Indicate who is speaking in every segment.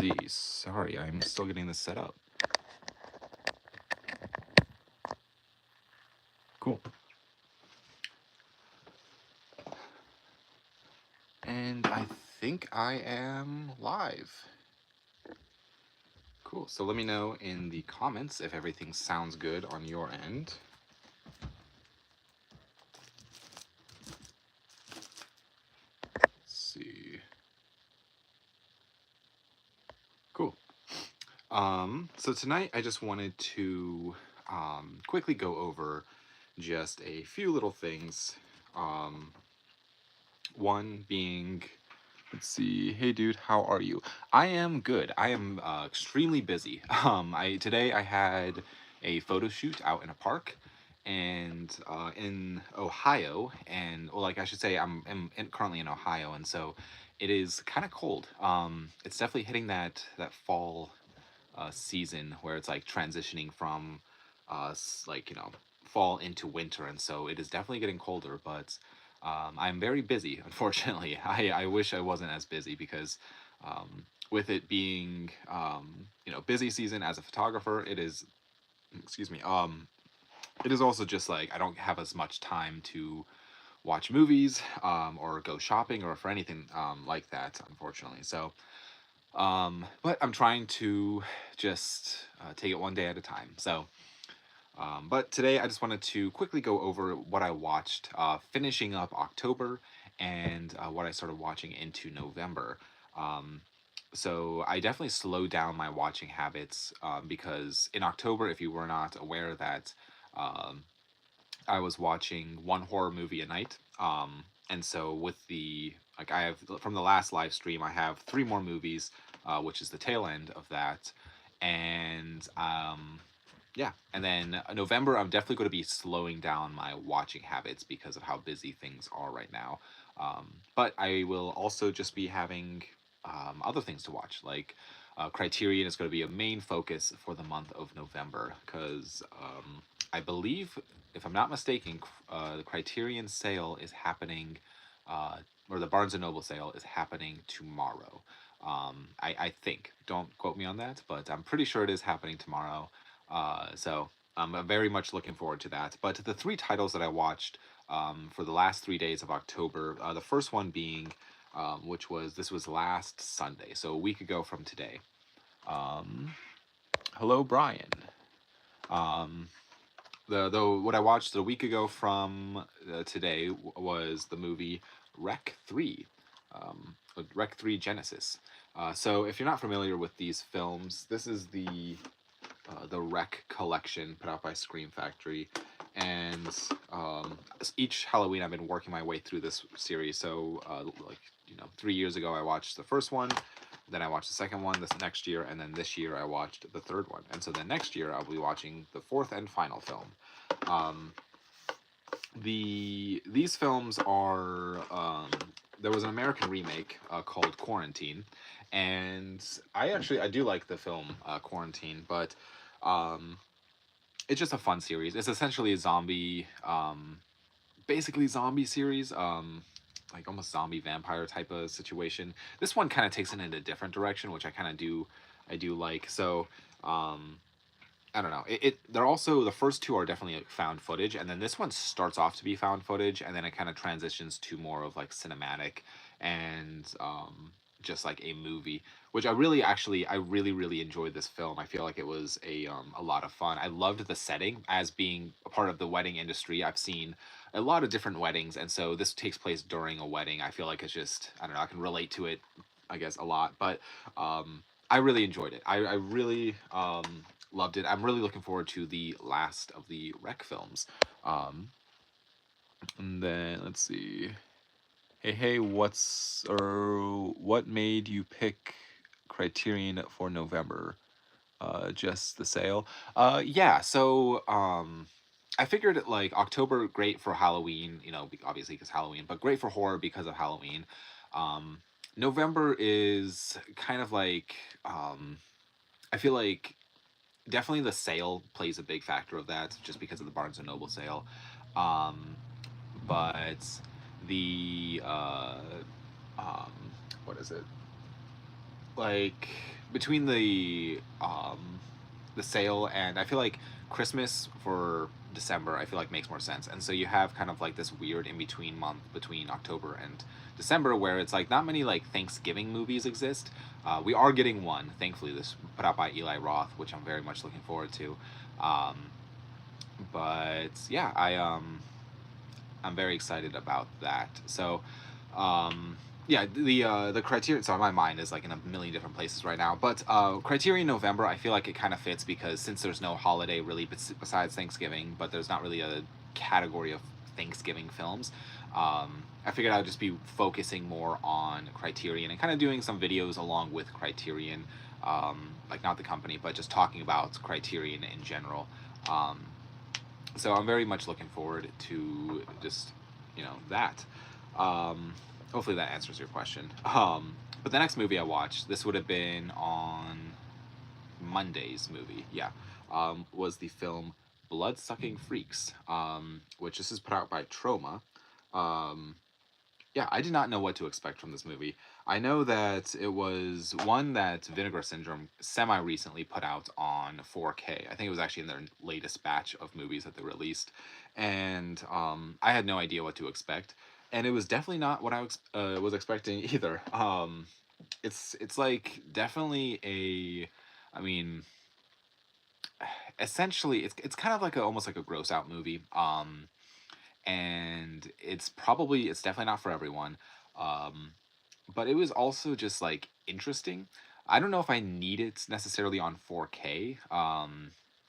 Speaker 1: see. Sorry, I'm still getting this set up. Cool. And I think I am live. Cool. So let me know in the comments if everything sounds good on your end. Let's see. Cool. So tonight I just wanted to quickly go over just a few little things. One being, let's see. Hey, dude, how are you? I am good. I am extremely busy. Today I had a photo shoot out in a park, and in Ohio, and well, like I should say, currently in Ohio, and so it is kind of cold. It's definitely hitting that fall season where it's like transitioning from like fall into winter, and so it is definitely getting colder. But I'm very busy, unfortunately. I wish I wasn't as busy because with it being busy season as a photographer, it is, excuse me, it is also just like I don't have as much time to watch movies or go shopping or for anything like that, unfortunately. So but I'm trying to just take it one day at a time. So, but today I just wanted to quickly go over what I watched, finishing up October and what I started watching into November. Um, so I definitely slowed down my watching habits because in October, if you were not aware that um, I was watching one horror movie a night. And so with the like I have from the last live stream, I have three more movies, which is the tail end of that, and yeah, and then November I'm definitely going to be slowing down my watching habits because of how busy things are right now. But I will also just be having other things to watch, like Criterion is going to be a main focus for the month of November because I believe, if I'm not mistaken, the Criterion sale is happening, or the Barnes and Noble sale is happening tomorrow. I think. Don't quote me on that, but I'm pretty sure it is happening tomorrow. So I'm very much looking forward to that. But the three titles that I watched for the last 3 days of October, the first one being, this was last Sunday, so a week ago from today. Um, Hello, Brian. Um, what I watched a week ago from today was the movie Rec 3, Rec 3 Genesis. So if you're not familiar with these films, this is the Rec collection put out by Scream Factory, and each Halloween I've been working my way through this series. So 3 years ago I watched the first one, then I watched the second one this next year, and then this year I watched the third one, and so then next year I'll be watching the fourth and final film. Um, these films are there was an American remake called Quarantine, and I do like the film Quarantine, but um, it's just a fun series. It's essentially a zombie, basically zombie series, like almost zombie vampire type of situation. This one kind of takes it in a different direction, which I do like. So I don't know. They're also, the first two are definitely like found footage, and then this one starts off to be found footage, and then it kind of transitions to more of like cinematic and just like a movie, which I really really enjoyed this film. I feel like it was a lot of fun. I loved the setting as being a part of the wedding industry. I've seen a lot of different weddings, and so this takes place during a wedding. I feel like it's just, I don't know, I can relate to it, I guess, a lot, but I really enjoyed it. I really loved it. I'm really looking forward to the last of the Rec films. Um, and then let's see. Hey, what made you pick Criterion for November? Just the sale. Yeah. So I figured like October great for Halloween, obviously because Halloween, but great for horror because of Halloween. Um, November is kind of like I feel like definitely the sale plays a big factor of that just because of the Barnes and Noble sale. Um, but the um, what is it? like between the sale and I feel like Christmas for December I feel like makes more sense. And so you have kind of like this weird in between month between October and December where it's like not many like Thanksgiving movies exist. We are getting one, thankfully, this put out by Eli Roth, which I'm very much looking forward to. Um, but yeah, I'm very excited about that. So, um, yeah, the Criterion. So my mind is like in a million different places right now. But Criterion November, I feel like it kind of fits because since there's no holiday really besides Thanksgiving, but there's not really a category of Thanksgiving films. I figured I'd just be focusing more on Criterion and kind of doing some videos along with Criterion, like not the company, but just talking about Criterion in general. Um, so I'm very much looking forward to just that. Hopefully that answers your question. But the next movie I watched, this would have been on Monday's movie, yeah, was the film Blood Sucking Freaks, which this is put out by Troma. Um, yeah, I did not know what to expect from this movie. I know that it was one that Vinegar Syndrome semi recently put out on 4K. I think it was actually in their latest batch of movies that they released, and I had no idea what to expect, and it was definitely not what I was expecting either. It's like definitely I mean, essentially, it's kind of like almost like a gross out movie. And it's definitely not for everyone. Um, but it was also just like interesting. I don't know if I need it necessarily on 4K.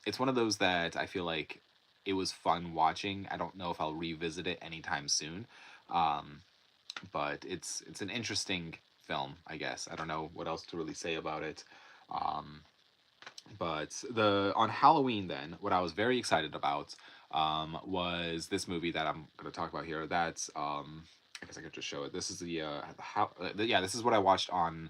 Speaker 1: It's one of those that I feel like it was fun watching. I don't know if I'll revisit it anytime soon. Um, but it's an interesting film, I guess. I don't know what else to really say about it. Um, but the on Halloween then, what I was very excited about was this movie that I'm going to talk about here. That's I guess I could just show it. This is yeah, this is what I watched on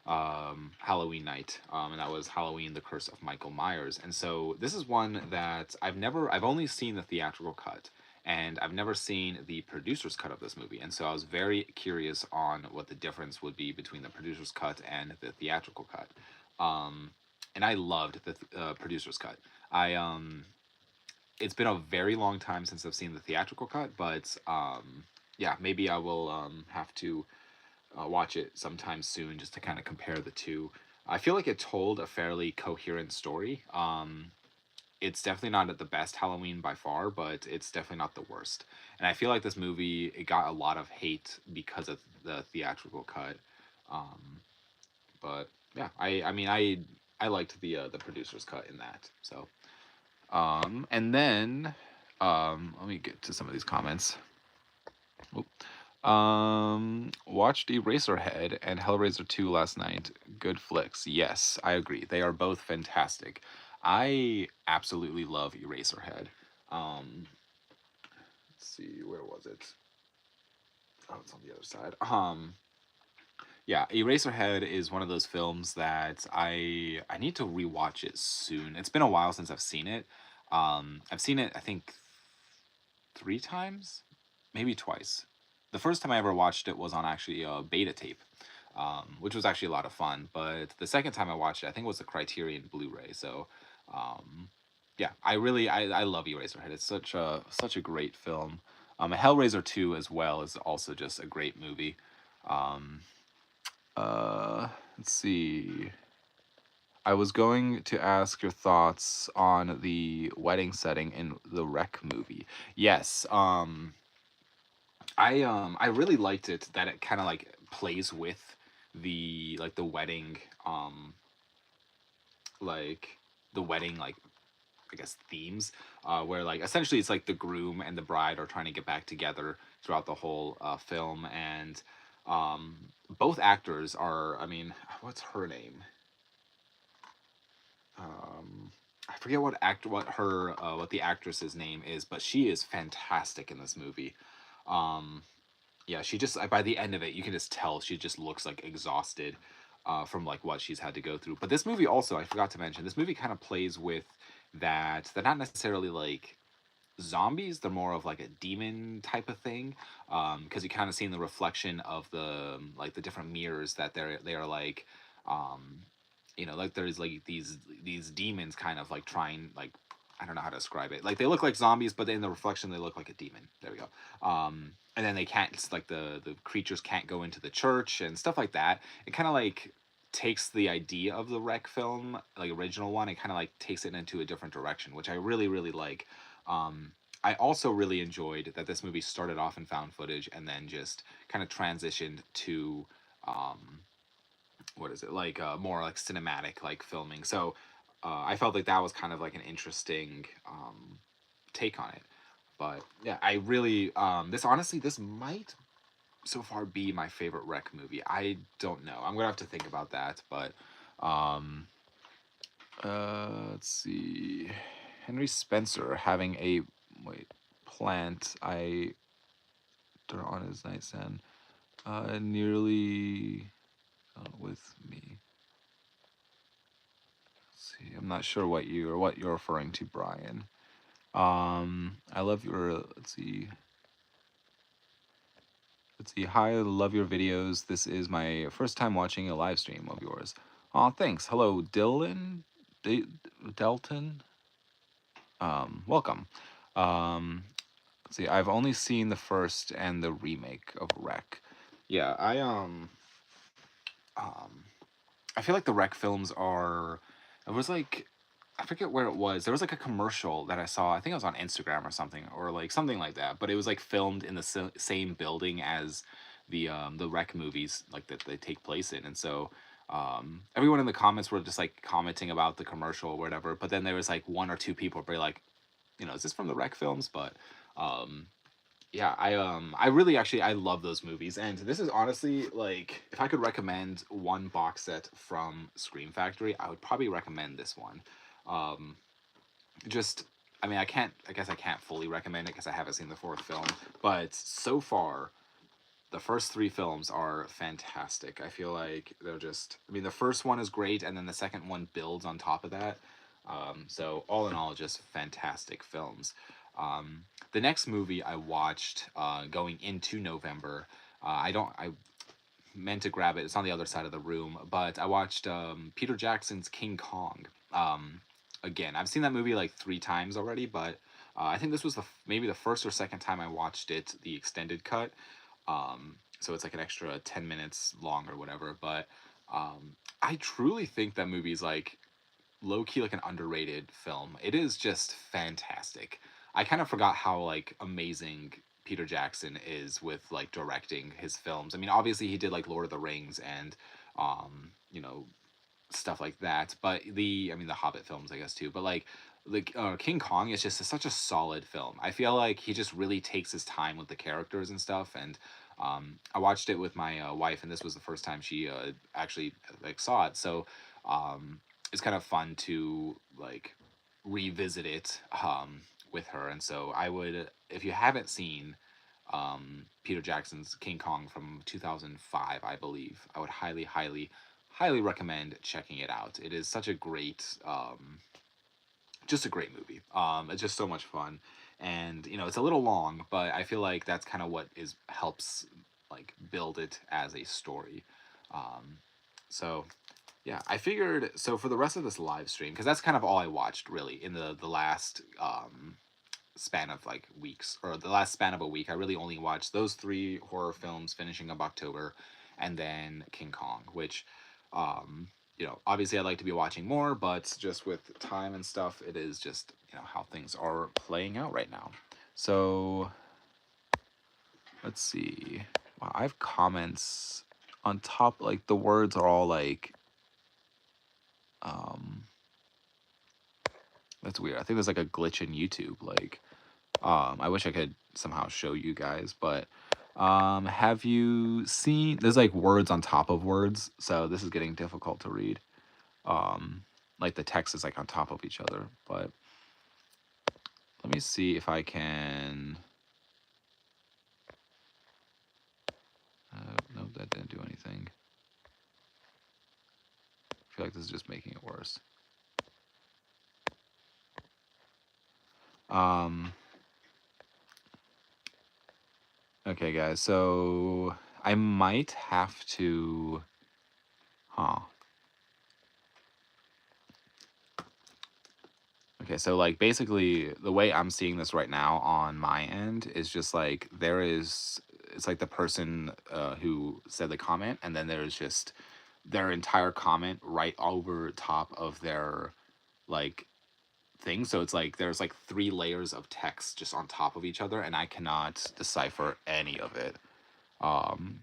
Speaker 1: Halloween night, and that was Halloween: The Curse of Michael Myers. And so this is one that I've only seen the theatrical cut, and I've never seen the producer's cut of this movie. And so I was very curious on what the difference would be between the producer's cut and the theatrical cut. Um, and I loved the producer's cut. It's been a very long time since I've seen the theatrical cut, but yeah, maybe I will have to watch it sometime soon just to kind of compare the two. I feel like it told a fairly coherent story. It's definitely not the best Halloween by far, but it's definitely not the worst. And I feel like this movie it got a lot of hate because of the theatrical cut. Um, but yeah, I mean I liked the producer's cut in that. So and then let me get to some of these comments. Oop. Watched Eraserhead and Hellraiser 2 last night. Good flicks. Yes, I agree. They are both fantastic. I absolutely love Eraserhead. Let's see, where was it? Oh, it's on the other side. Yeah, Eraserhead is one of those films that I need to rewatch it soon. It's been a while since I've seen it. I've seen it I think 3 times, maybe twice. The first time I ever watched it was on actually a beta tape, which was actually a lot of fun. But the second time I watched it, I think it was the Criterion Blu-ray. So, yeah, I love Eraserhead. It's such a great film. Hellraiser 2 as well is also just a great movie. Um, let's see. I was going to ask your thoughts on the wedding setting in the Wreck movie. Yes, I really liked it that it kind of like plays with the wedding like the wedding like I guess themes where like essentially it's like the groom and the bride are trying to get back together throughout the whole film and um both actors are I mean what's her name um I forget what the actress's name is but she is fantastic in this movie um yeah, she just by the end of it, you can just tell she just looks like exhausted from like what she's had to go through. But this movie also, I forgot to mention, this movie kind of plays with that. They're not necessarily like zombies; they're more of like a demon type of thing. Because you kind of see in the reflection of the like the different mirrors that they are like. um, like there's like these demons kind of like trying like I don't know how to describe it. Like they look like zombies, but in the reflection they look like a demon. There we go. And then they can't. It's like the creatures can't go into the church and stuff like that. It kind of like takes the idea of the Wreck film, like original one, and kind of like takes it into a different direction, which I really really like. I also really enjoyed that this movie started off in found footage and then just kind of transitioned to um, what is it like more like cinematic like filming. So I felt like that was kind of like an interesting take on it. But yeah, I really this honestly this might so far be my favorite Wreck movie. I don't know. I'm gonna have to think about that. But um, let's see. Henry Spencer having a wait plant. I on his nightstand. Nearly with me. Let's see, I'm not sure what you're referring to, Brian. I love your. Let's see. Let's see. Hi, I love your videos. This is my first time watching a live stream of yours. Aw, thanks. Hello, Dylan, Delton. Welcome. Um, let's see. I've only seen the first and the remake of Wreck. Yeah, um, I feel like the Wreck films are. It was like I forget where it was. There was like a commercial that I saw. I think it was on Instagram or something, or like something like that. But it was like filmed in the same building as the Wreck movies, like that they take place in. And so everyone in the comments were just like commenting about the commercial or whatever. But then there was like one or two people be like, is this from the Wreck films? But um, yeah, I really actually I love those movies, and this is honestly like if I could recommend one box set from Scream Factory, I would probably recommend this one. um just I mean I guess I can't fully recommend it because I haven't seen the fourth film, but so far the first three films are fantastic. I feel like they're just I mean the first one is great, and then the second one builds on top of that. So all in all, just fantastic films. The next movie I watched going into November, I meant to grab it. It's on the other side of the room, but I watched Peter Jackson's King Kong. Again, I've seen that movie like three times already, but I think this was maybe the first or second time I watched it, the extended cut. So it's like an extra 10 minutes long or whatever. But I truly think that movie's like low key like an underrated film. It is just fantastic. I kind of forgot how like amazing Peter Jackson is with like directing his films. I mean, obviously he did like Lord of the Rings and you know, stuff like that. But I mean the Hobbit films I guess too. But like King Kong is just such a solid film. I feel like he just really takes his time with the characters and stuff. And I watched it with my wife, and this was the first time she actually like saw it. So it's kind of fun to like revisit it with her. And so I would, if you haven't seen Peter Jackson's King Kong from 2005, I believe, I would highly, highly, highly recommend checking it out. It is such a great, just a great movie. It's just so much fun, and it's a little long, but I feel like that's kind of what is helps like build it as a story. Um, so yeah, I figured so for the rest of this live stream, because that's kind of all I watched really in the last span of like weeks, or the last span of a week. I really only watched those three horror films finishing up October, and then King Kong, which obviously I'd like to be watching more, but just with time and stuff, it is just how things are playing out right now. So let's see. Wow, I have comments on top, like the words are all like um that's weird. I think there's like a glitch in YouTube. Like, I wish I could somehow show you guys, but have you seen? There's like words on top of words, so this is getting difficult to read. Like the text is like on top of each other, but let me see if I can. No, that didn't do anything. I feel like this is just making it worse. Um, okay, guys, so I might have to. Huh. Okay, so like basically the way I'm seeing this right now on my end is just like it's like the person who said the comment, and then there's just their entire comment right over top of their like thing. So it's like there's like 3 layers of text just on top of each other, and I cannot decipher any of it. Um,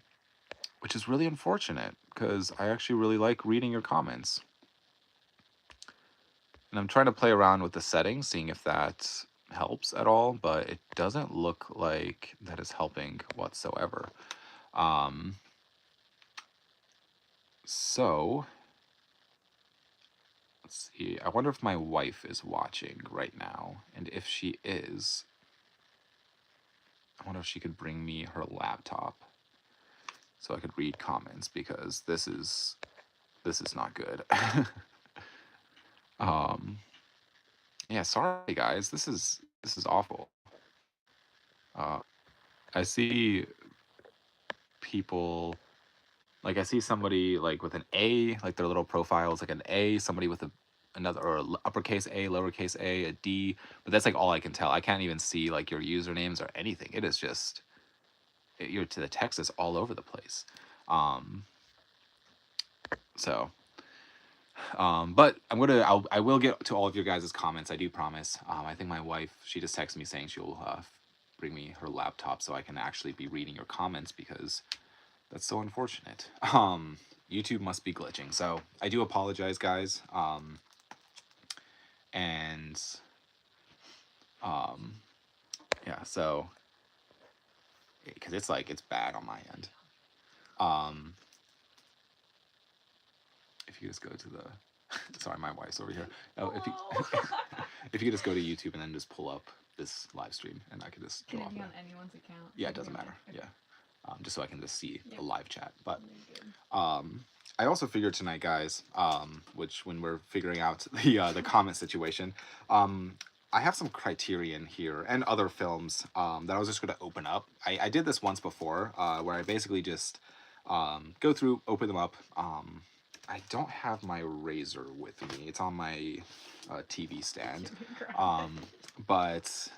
Speaker 1: which is really unfortunate because I actually really like reading your comments. And I'm trying to play around with the settings, seeing if that helps at all, but it doesn't look like that is helping whatsoever. Um, so, let's see. I wonder if my wife is watching right now. And if she is, I wonder if she could bring me her laptop so I could read comments, because this is not good. um, yeah, sorry guys. This is awful. Uh, I see people like I see somebody like with an A, like their little profile is like an A, somebody with a another or uppercase A, lowercase a D, but that's like all I can tell. I can't even see like your usernames or anything. It is just your to the text is all over the place. Um, so but I will get to all of your guys' comments. I do promise. I think my wife, she just texted me saying she'll bring me her laptop so I can actually be reading your comments, because that's so unfortunate. YouTube must be glitching, so I do apologize, guys. And um, yeah, so because it's like it's bad on my end. Um, if you just go to the, sorry, my wife's over here. Oh, if you if you could just go to YouTube and then just pull up this live stream, and I could just
Speaker 2: Can
Speaker 1: go
Speaker 2: it
Speaker 1: off
Speaker 2: be
Speaker 1: there.
Speaker 2: on anyone's account?
Speaker 1: Yeah, it doesn't matter.
Speaker 2: Okay.
Speaker 1: Yeah. Just so I can just see
Speaker 2: Yep.
Speaker 1: the live chat. But
Speaker 2: Very good.
Speaker 1: I also figured tonight, guys, which when we're figuring out the comment situation, I have some Criterion here and other films that I was just going to open up. I did this once before, where I basically just go through, open them up. I don't have my razor with me. It's on my TV stand. But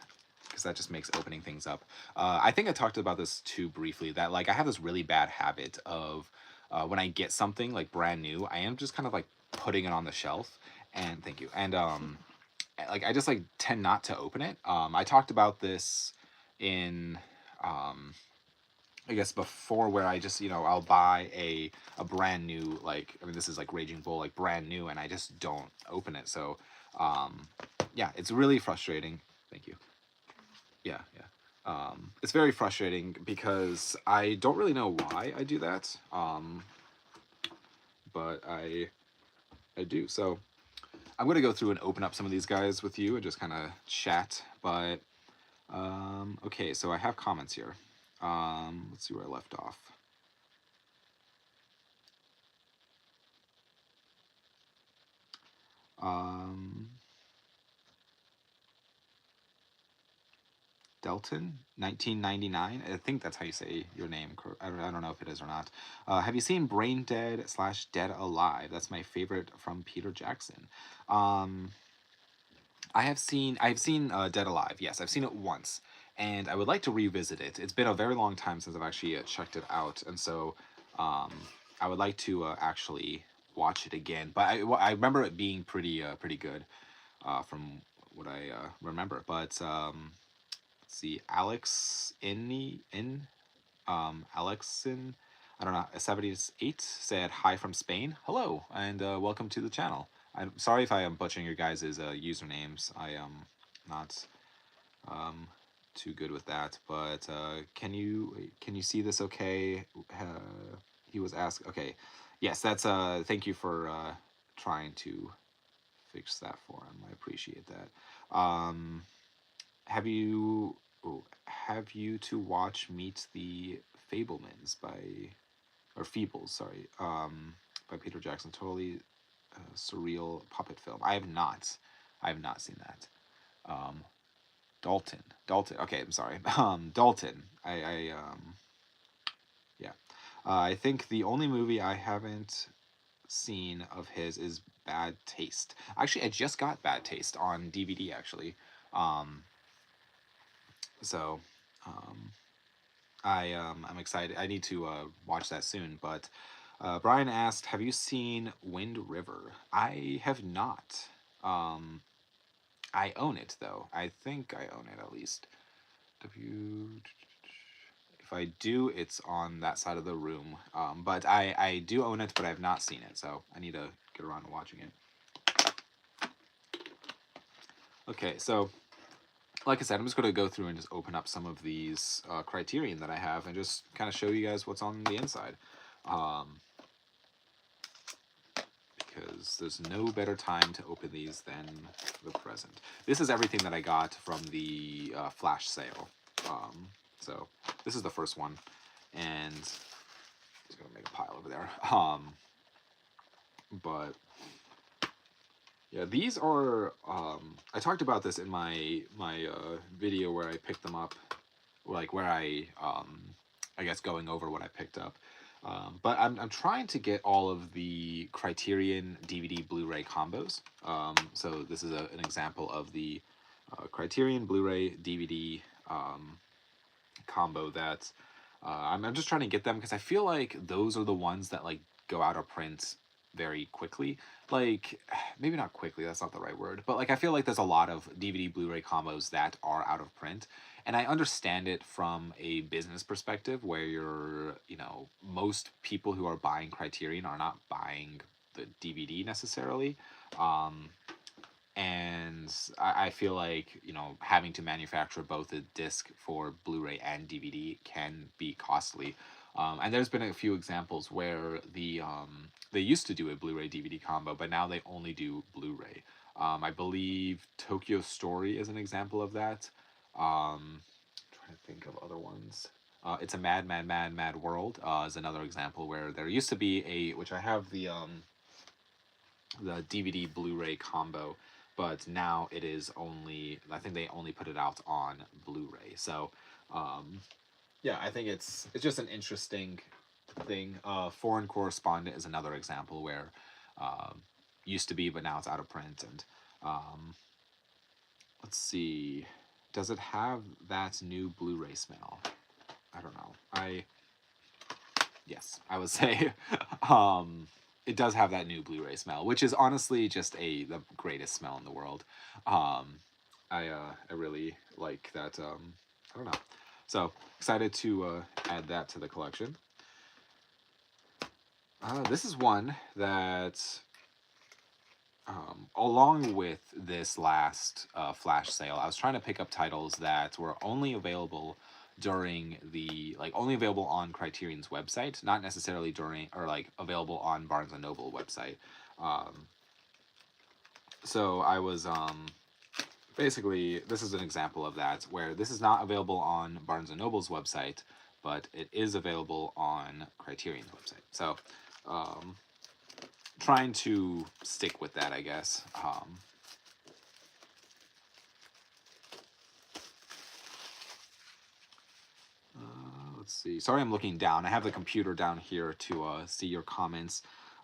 Speaker 1: because that just makes opening things up. I think I talked about this too briefly, that like I have this really bad habit of when I get something like brand new, I am just kind of like putting it on the shelf. And thank you. And like I just like tend not to open it. I talked about this in I guess before, where I just, I'll buy a brand new, like, I mean, this is like Raging Bull, like brand new, and I just don't open it. So yeah, it's really frustrating. Thank you. Yeah, yeah. It's very frustrating because I don't really know why I do that. But I do. So I'm gonna go through and open up some of these guys with you and just kind of chat. But okay, so I have comments here. Let's see where I left off. Um, Delton, 1999. I think that's how you say your name. I don't know if it is or not. Have you seen Brain Dead / Dead Alive? That's my favorite from Peter Jackson. Um, I've seen Dead Alive. Yes, I've seen it once, and I would like to revisit it. It's been a very long time since I've actually checked it out, and so um, I would like to actually watch it again. But I remember it being pretty good from what I remember. But let's see, Alexin, I don't know, 78 said hi from Spain. Hello, and welcome to the channel. I'm sorry if I am butchering your guys' usernames. I am not um, too good with that, but can you see this okay? He was asked. Okay, yes, that's thank you for trying to fix that for him. I appreciate that. Have you have you to watch Meet the Fablemans by or Feebles, sorry, by Peter Jackson. Totally surreal puppet film. I have not seen that. Um, Dalton. Okay, I'm sorry. Dalton. Yeah. I think the only movie I haven't seen of his is Bad Taste. Actually, I just got Bad Taste on DVD actually. Um, so um, I'm excited. I need to watch that soon. But Brian asked, "Have you seen Wind River?" I have not. Um, I own it though. I think I own it at least. W. If I do, it's on that side of the room. But I do own it, but I've not seen it, so I need to get around to watching it. Okay, so like I said, I'm just going to go through and just open up some of these Criterion that I have and just kind of show you guys what's on the inside. Because there's no better time to open these than the present. This is everything that I got from the flash sale. So this is the first one, and just gonna make a pile over there. But yeah, these are. I talked about this in my video where I picked them up, like where I guess going over what I picked up. But I'm trying to get all of the Criterion DVD Blu-ray combos. So this is an example of the Criterion Blu-ray DVD combo that I'm just trying to get them because I feel like those are the ones that like go out of print very quickly. Like maybe not quickly, that's not the right word, but like I feel like there's a lot of DVD Blu-ray combos that are out of print. And I understand it from a business perspective where most people who are buying Criterion are not buying the DVD necessarily. Um, and I feel like having to manufacture both a disc for Blu-ray and DVD can be costly. And there's been a few examples where they used to do a Blu-ray DVD combo, but now they only do Blu-ray. I believe Tokyo Story is an example of that. Trying to think of other ones. It's a Mad, Mad, Mad, Mad World is another example where there used to be which I have the DVD Blu-ray combo, but now it is only, I think they only put it out on Blu-ray. So yeah, I think it's just an interesting thing. Foreign Correspondent is another example where used to be, but now it's out of print. And let's see, does it have that new Blu-ray smell? I don't know. Yes, I would say it does have that new Blu-ray smell, which is honestly just the greatest smell in the world. I really like that. I don't know. So excited to add that to the collection. This is one that, along with this last flash sale, I was trying to pick up titles that were only available during only available on Criterion's website, not necessarily during or like available on Barnes and Noble website. So I was basically, this is an example of that where this is not available on Barnes and Noble's website, but it is available on Criterion's website. So trying to stick with that, I guess. Let's see. Sorry, I'm looking down. I have the computer down here to see your comments.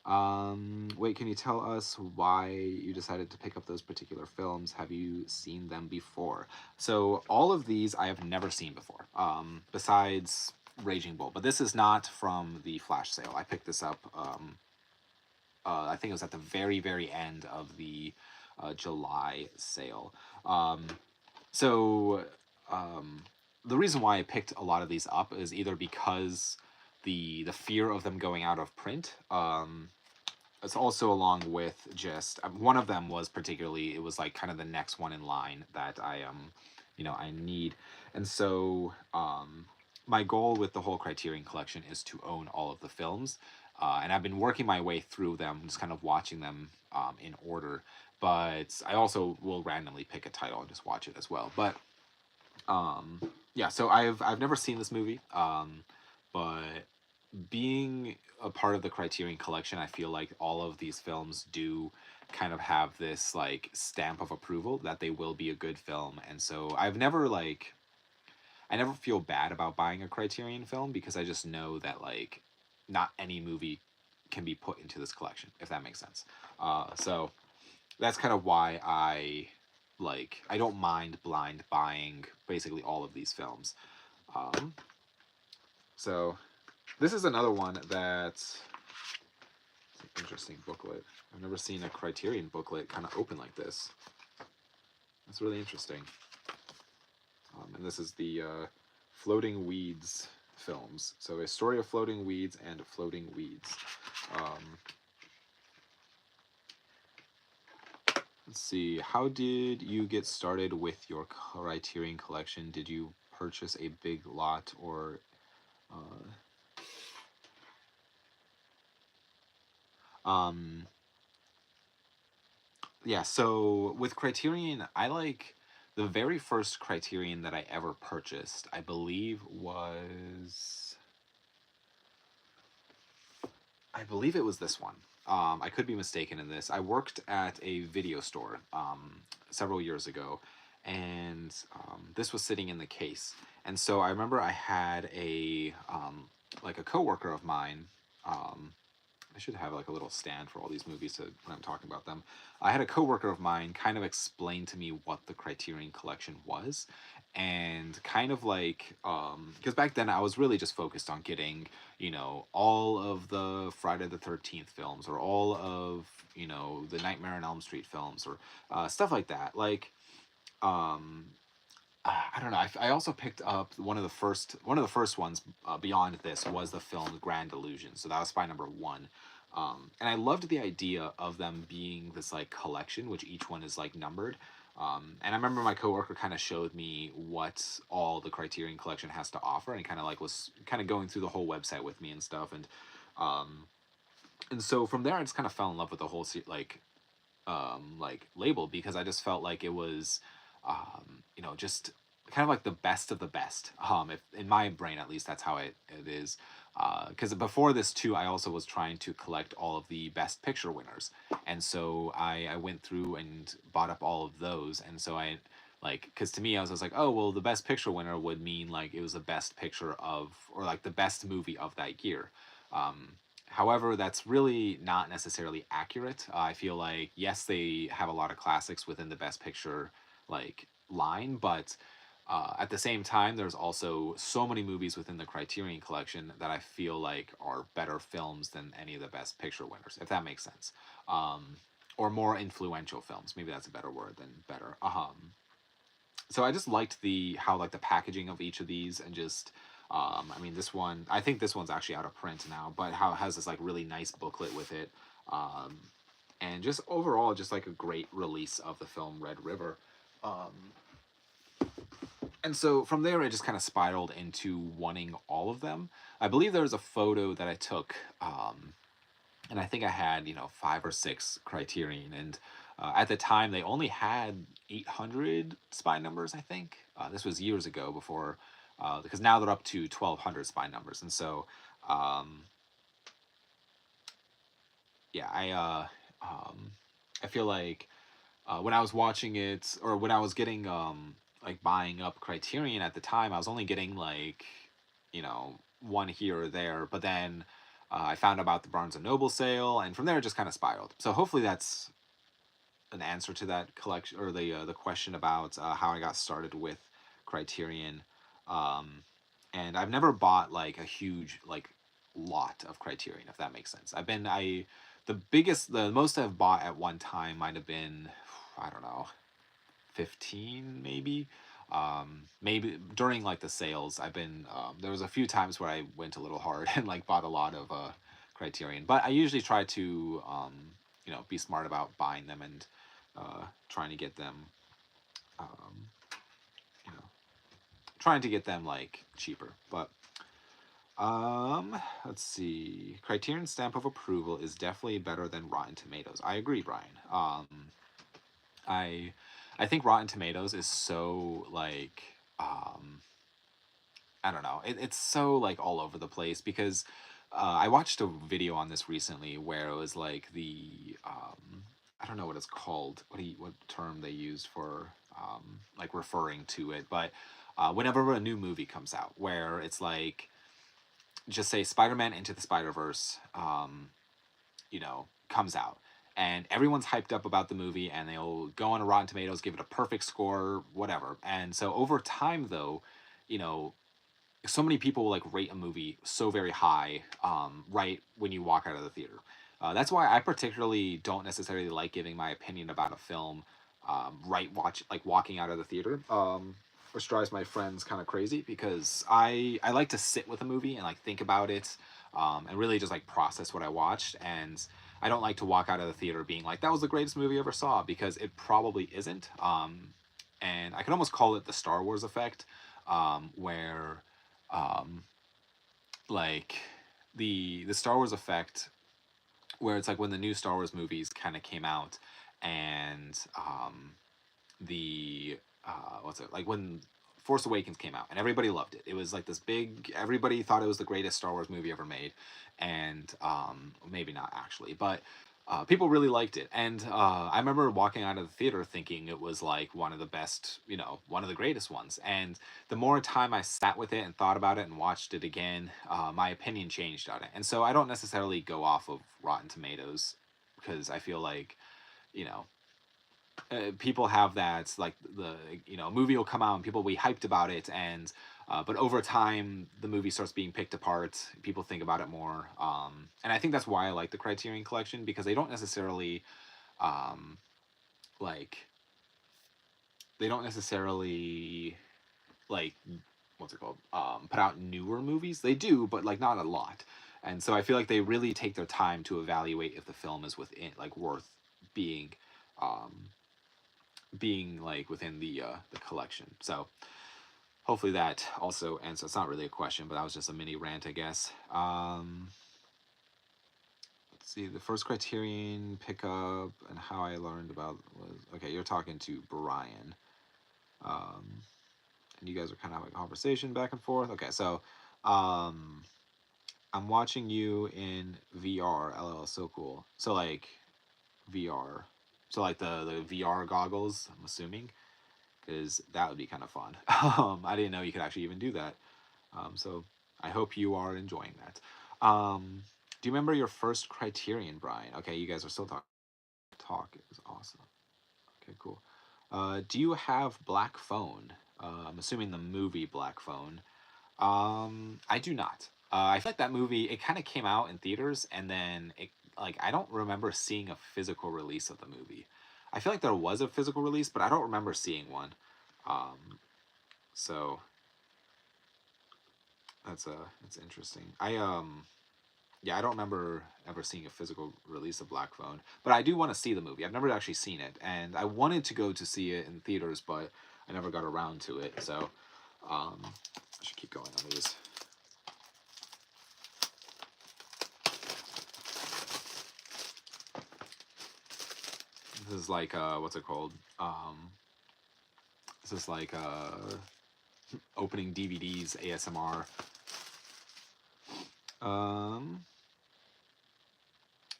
Speaker 1: Wait, can you tell us why you decided to pick up those particular films? Have you seen them before? So all of these I have never seen before, besides Raging Bull. But this is not from the flash sale. I picked this up, I think it was at the very, very end of the July sale. So the reason why I picked a lot of these up is either because the fear of them going out of print. It's also along with just one of them was particularly, it was like kind of the next one in line that I need. And so my goal with the whole Criterion collection is to own all of the films. And I've been working my way through them, just kind of watching them in order. But I also will randomly pick a title and just watch it as well. But yeah, so I've never seen this movie, but being a part of the Criterion collection, I feel like all of these films do kind of have this like stamp of approval that they will be a good film. And so I never feel bad about buying a Criterion film because I just know that like not any movie can be put into this collection, if that makes sense. So that's kind of why I don't mind blind buying basically all of these films. Um, so this is another one that's an interesting booklet. I've never seen a Criterion booklet kind of open like this. That's really interesting. And this is the Floating Weeds films. So a story of floating weeds and floating weeds. Let's see. How did you get started with your Criterion collection? Did you purchase a big lot or? Yeah. So with Criterion, I like the very first Criterion that I ever purchased. I believe it was this one. I could be mistaken in this. I worked at a video store several years ago, and this was sitting in the case. And so I remember I had a like a coworker of mine. I should have like a little stand for all these movies when I'm talking about them. I had a coworker of mine kind of explain to me what the Criterion Collection was, and kind of like because back then I was really just focused on getting all of the Friday the 13th films, or all of the Nightmare on Elm Street films, or stuff like that. Like I don't know. I also picked up one of the first ones beyond this was the film Grand Illusion. So that was spy number one. And I loved the idea of them being this like collection, which each one is like numbered. And I remember my coworker kind of showed me what all the Criterion Collection has to offer, and kind of like was kind of going through the whole website with me and stuff. And so from there, I just kind of fell in love with the whole like label, because I just felt like it was just kind of like the best of the best. If in my brain at least, that's how it is. Because before this too, I also was trying to collect all of the Best Picture winners, and so I went through and bought up all of those, and so I because to me I was like, oh well, the Best Picture winner would mean like it was the best picture of, or like the best movie of that year. Um, However, that's really not necessarily accurate. I feel like yes, they have a lot of classics within the Best Picture like line, but at the same time, there's also so many movies within the Criterion Collection that I feel like are better films than any of the Best Picture winners, if that makes sense. Or more influential films. Maybe that's a better word than better. So I just liked the how like the packaging of each of these, and just I mean this one, I think this one's actually out of print now, but how it has this like really nice booklet with it. Um, and just overall just like a great release of the film Red River. And so from there, it just kind of spiraled into wanting all of them. I believe there was a photo that I took, and I think I had, 5 or 6 Criterion. And at the time, they only had 800 spy numbers, I think. This was years ago before, because now they're up to 1,200 spy numbers. And so, um, yeah, I feel like when I was watching it, or when I was getting like buying up Criterion at the time, I was only getting like one here or there. But then I found about the Barnes and Noble sale, and from there it just kind of spiraled. So hopefully that's an answer to that collection, or the question about how I got started with Criterion. Um, and I've never bought like a huge like lot of Criterion, if that makes sense. The most I've bought at one time might have been, I don't know, 15 maybe. Maybe during like the sales, there was a few times where I went a little hard and like bought a lot of Criterion, but I usually try to be smart about buying them, and trying to get them um, you know trying to get them like cheaper. But let's see. Criterion stamp of approval is definitely better than Rotten Tomatoes. I agree, Brian. I I think Rotten Tomatoes is so like I don't know. It's so like all over the place, because I watched a video on this recently where it was like I don't know what it's called. What term they use for like referring to it, but whenever a new movie comes out, where it's like, just say Spider-Man Into the Spider-Verse. comes out, and everyone's hyped up about the movie, and they'll go on Rotten Tomatoes, give it a perfect score, whatever. And so over time, though, you know, so many people will like rate a movie so very high right when you walk out of the theater. That's why I particularly don't necessarily like giving my opinion about a film walking out of the theater, which drives my friends kind of crazy because I like to sit with a movie and like think about it, and really just like process what I watched. And I don't like to walk out of the theater being like that was the greatest movie I ever saw, because it probably isn't. And I could almost call it the Star Wars effect, where um, like the Star Wars effect, where it's like when the new Star Wars movies kind of came out, and the what's it like when Force Awakens came out and everybody loved it. It was like this big. Everybody thought it was the greatest Star Wars movie ever made, and maybe not actually, but people really liked it. And I remember walking out of the theater thinking it was like one of the best, one of the greatest ones. And the more time I sat with it and thought about it and watched it again, my opinion changed on it. And so I don't necessarily go off of Rotten Tomatoes, because I feel like, you know, people have that, like the movie will come out and people will be hyped about it, and but over time the movie starts being picked apart, people think about it more, and I think that's why I like the Criterion Collection, because they don't necessarily um, like they don't necessarily like what's it called, put out newer movies. They do, but like not a lot. And so I feel like they really take their time to evaluate if the film is within like worth being um, being like within the collection. So hopefully that also answers. It's not really a question, but that was just a mini rant, I guess. Let's see. The first Criterion pickup and how I learned about was okay. You're talking to Brian, um, and you guys are kind of having a conversation back and forth. Okay, so um, I'm watching you in VR. LL, so cool. So like VR. So like the VR goggles, I'm assuming, because that would be kind of fun. I didn't know you could actually even do that. So I hope you are enjoying that. Do you remember your first Criterion, Brian? Okay, you guys are still talking. Talk is awesome. Okay, cool. Do you have Black Phone? I'm assuming the movie Black Phone. I do not. I feel like that movie, it kind of came out in theaters, and then it like I don't remember seeing a physical release of the movie. I feel like there was a physical release, but I don't remember seeing one. So that's interesting. Yeah, I don't remember ever seeing a physical release of Black Phone, but I do want to see the movie. I've never actually seen it, and I wanted to go to see it in theaters, but I never got around to it. So I should keep going on these. This is like what's it called? This is like opening DVDs ASMR. Um,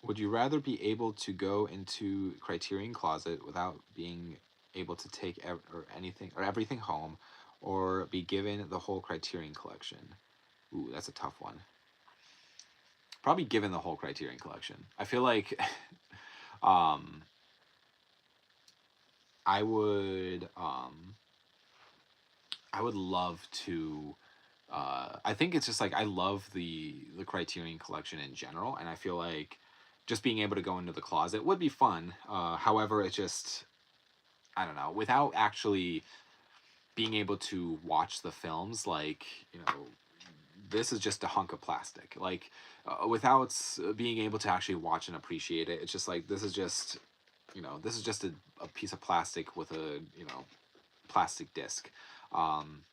Speaker 1: would you rather be able to go into Criterion Closet without being able to take or anything or everything home, or be given the whole Criterion Collection? Ooh, that's a tough one. Probably given the whole Criterion Collection. I feel like um, I would um, I would love to. I think it's just like I love the Criterion Collection in general, and I feel like just being able to go into the closet would be fun. However, it just I don't know, without actually being able to watch the films, like this is just a hunk of plastic. Like without being able to actually watch and appreciate it, it's just like this is just this is just a piece of plastic with a plastic disc. Um,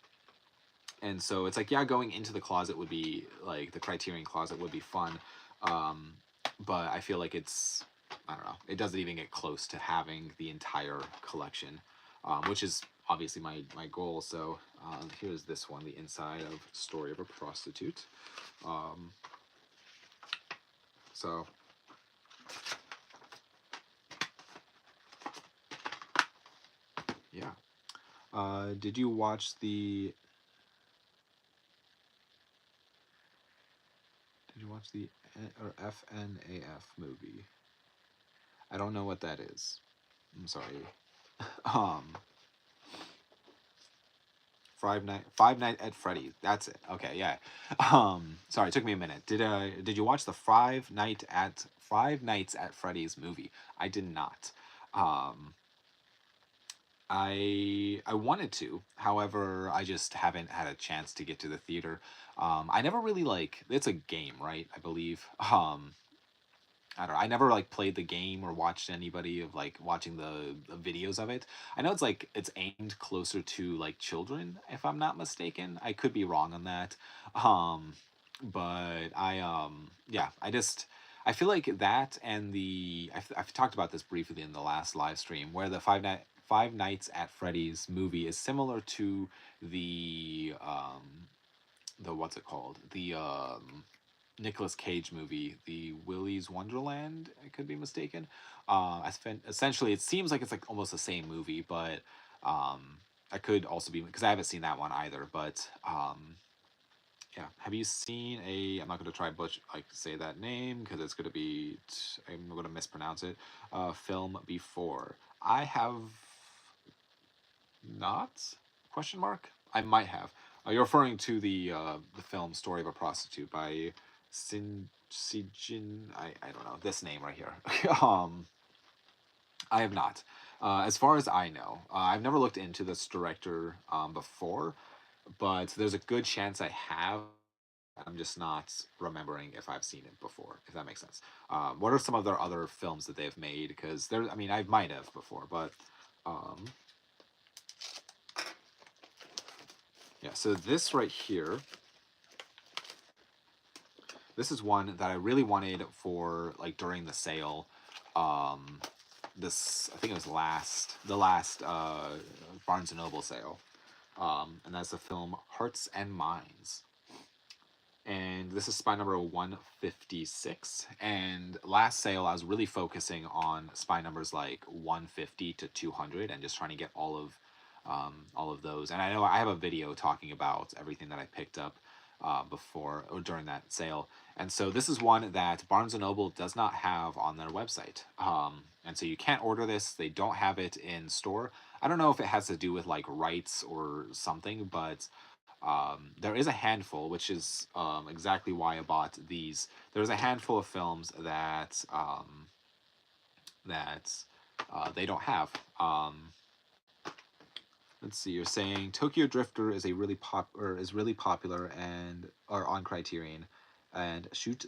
Speaker 1: and so it's like, yeah, going into the closet would be like the Criterion Closet would be fun, um, but I feel like I don't know, it doesn't even get close to having the entire collection, which is obviously my goal. So here's this one, the inside of Story of a Prostitute. um, so yeah. Did you watch watch the or FNAF movie? I don't know what that is. I'm sorry. Um, Five Night at Freddy's. That's it. Okay, yeah. Sorry, it took me a minute. Did you watch the Five Nights at Freddy's movie? I did not. Um, I wanted to, however, I just haven't had a chance to get to the theater. I never really like. It's a game, right? I believe. I don't know. I never like played the game or watched anybody of like watching the videos of it. I know it's aimed closer to like children, if I'm not mistaken. I could be wrong on that. Um, but yeah, I feel like that and I've talked about this briefly in the last live stream where the Five Nights at Freddy's movie is similar to the what's it called? The Nicolas Cage movie, the Willy's Wonderland. I could be mistaken. Essentially, it seems like it's like almost the same movie, but I could also be because I haven't seen that one either. But yeah, have you seen a? I'm not going to try butch like say that name because it's going to be. I'm going to mispronounce it. Film before I have not? Question mark. I might have. You're referring to the film Story of a Prostitute by Sijin. I don't know this name right here. I have not. As far as I know, I've never looked into this director before, but there's a good chance I have. I'm just not remembering if I've seen it before, if that makes sense. What are some of their other films that they've made? Because I mean, I might have before, but um, yeah. So this right here, this is one that I really wanted for like during the sale. Um, this I think it was the last Barnes and Noble sale, and that's the film Hearts and Minds. And this is spy number 156. And last sale, I was really focusing on spy numbers like 150 to 200, and just trying to get all of those. And I know I have a video talking about everything that I picked up before or during that sale. And so this is one that Barnes and Noble does not have on their website. And so you can't order this. They don't have it in store. I don't know if it has to do with like rights or something, but there is a handful, which is exactly why I bought these. There's a handful of films that they don't have. Let's see. You're saying Tokyo Drifter is is really popular and are on Criterion, and Shoot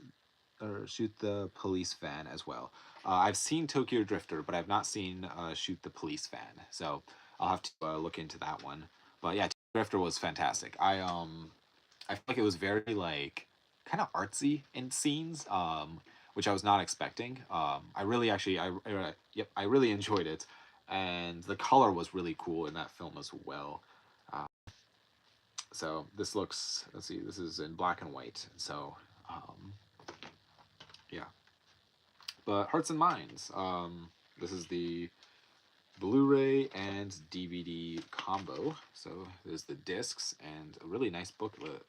Speaker 1: the Police Fan as well. I've seen Tokyo Drifter, but I've not seen Shoot the Police Fan, so I'll have to look into that one. But yeah, Tokyo Drifter was fantastic. I feel like it was very like kind of artsy in scenes, which I was not expecting. I really actually yep, I really enjoyed it, and the color was really cool in that film as well. Uh, so this looks, let's see, this is in black and white. So um, yeah, but Hearts and Minds. This is the Blu-ray and DVD combo. So there's the discs and a really nice booklet.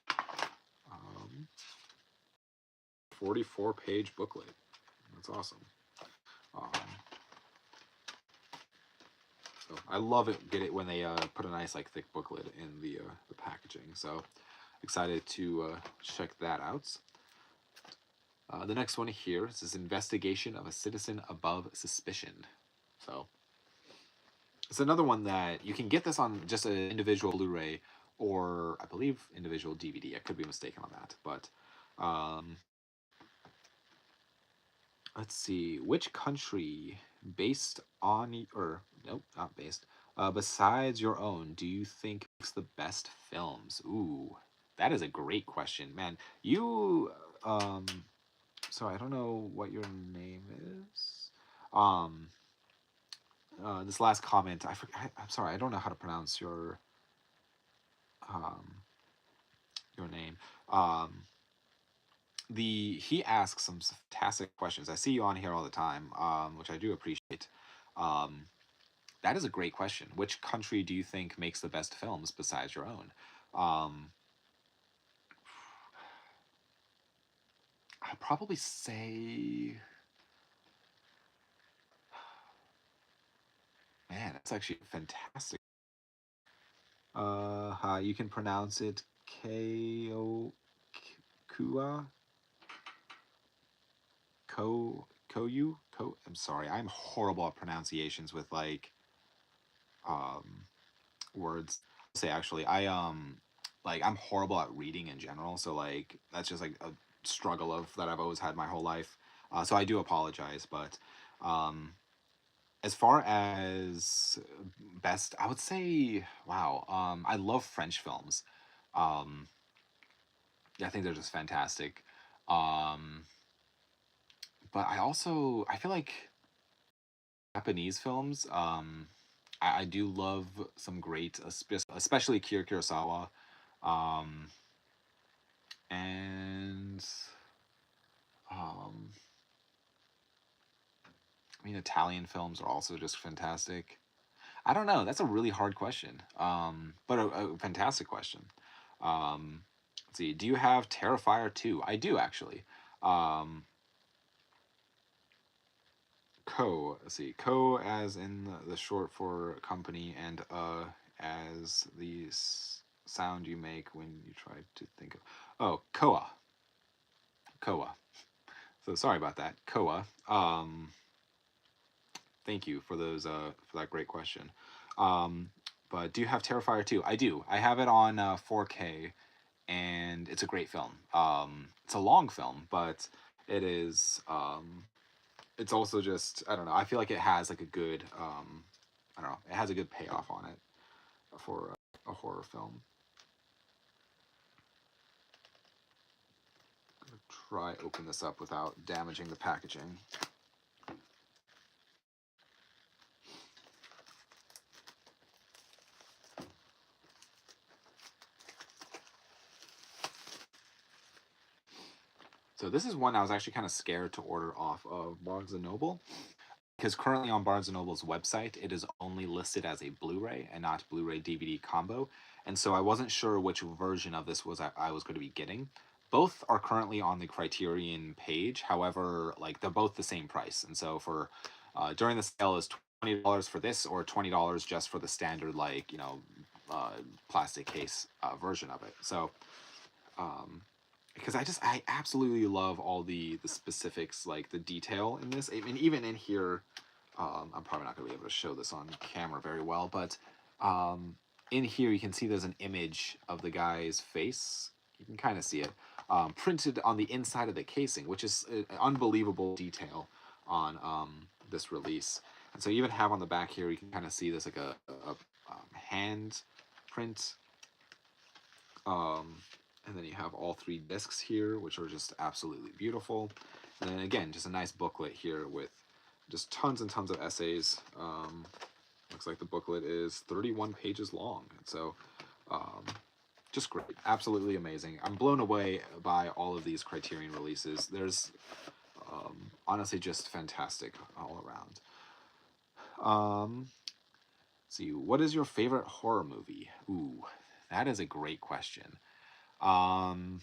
Speaker 1: 44-page booklet. That's awesome. Um, so I love it. Get it when they put a nice like thick booklet in the packaging. So excited to check that out. The next one here is this investigation of a citizen above suspicion. So it's another one that you can get this on just an individual Blu-ray or I believe individual DVD. I could be mistaken on that, but um, let's see which country based on or nope, not based. Besides your own, do you think makes the best films? Ooh, that is a great question, man. You sorry, I don't know what your name is. Um, this last comment, I'm sorry, I don't know how to pronounce um your name. Um, he asks some fantastic questions. I see you on here all the time, which I do appreciate. Um, that is a great question. Which country do you think makes the best films besides your own? Um, I'd probably say, man, that's actually fantastic. You can pronounce it Ko Kua Koyu Ko. I'm sorry, I'm horrible at pronunciations with um words. Say actually, like I'm horrible at reading in general, so like that's just like a struggle of that I've always had my whole life. So I do apologize, but um, as far as best, I would say, wow, I love French films. Um, yeah, I think they're just fantastic. Um, but I feel like Japanese films. I do love some great, especially Kira Kurosawa. Um, and um, I mean, Italian films are also just fantastic. I don't know. That's a really hard question, but a fantastic question. Um, let's see. Do you have Terrifier 2? I do actually. Um, Let's see. Co as in the short for company, and as the sound you make when you try to think of. Oh, Koa. Koa. So sorry about that. Koa. Thank you for those for that great question. Um, but do you have Terrifier 2? I do. I have it on 4K, and it's a great film. It's a long film, but it is. It's also just I don't know. I feel like it has like a good. I don't know. It has a good payoff on it for a horror film. I'm gonna try open this up without damaging the packaging. So this is one I was actually kind of scared to order off of Barnes and Noble because currently on Barnes and Noble's website it is only listed as a Blu-ray and not Blu-ray DVD combo, and so I wasn't sure which version of this I was going to be getting. Both are currently on the Criterion page. However, like they're both the same price, and so for during the sale is $20 for this or $20 just for the standard uh, plastic case version of it. So um, because I absolutely love all the specifics, like the detail in this. I mean, even in here, I'm probably not going to be able to show this on camera very well, but um, in here you can see there's an image of the guy's face. You can kind of see it printed on the inside of the casing, which is an unbelievable detail on this release. And so you even have on the back here, you can kind of see this like a hand print um, and then you have all three discs here, which are just absolutely beautiful. And then again, just a nice booklet here with just tons and tons of essays. Looks like the booklet is 31 pages long. So um, just great. Absolutely amazing. I'm blown away by all of these Criterion releases. There's honestly just fantastic all around. Let's see, what is your favorite horror movie? Ooh, that is a great question. Um,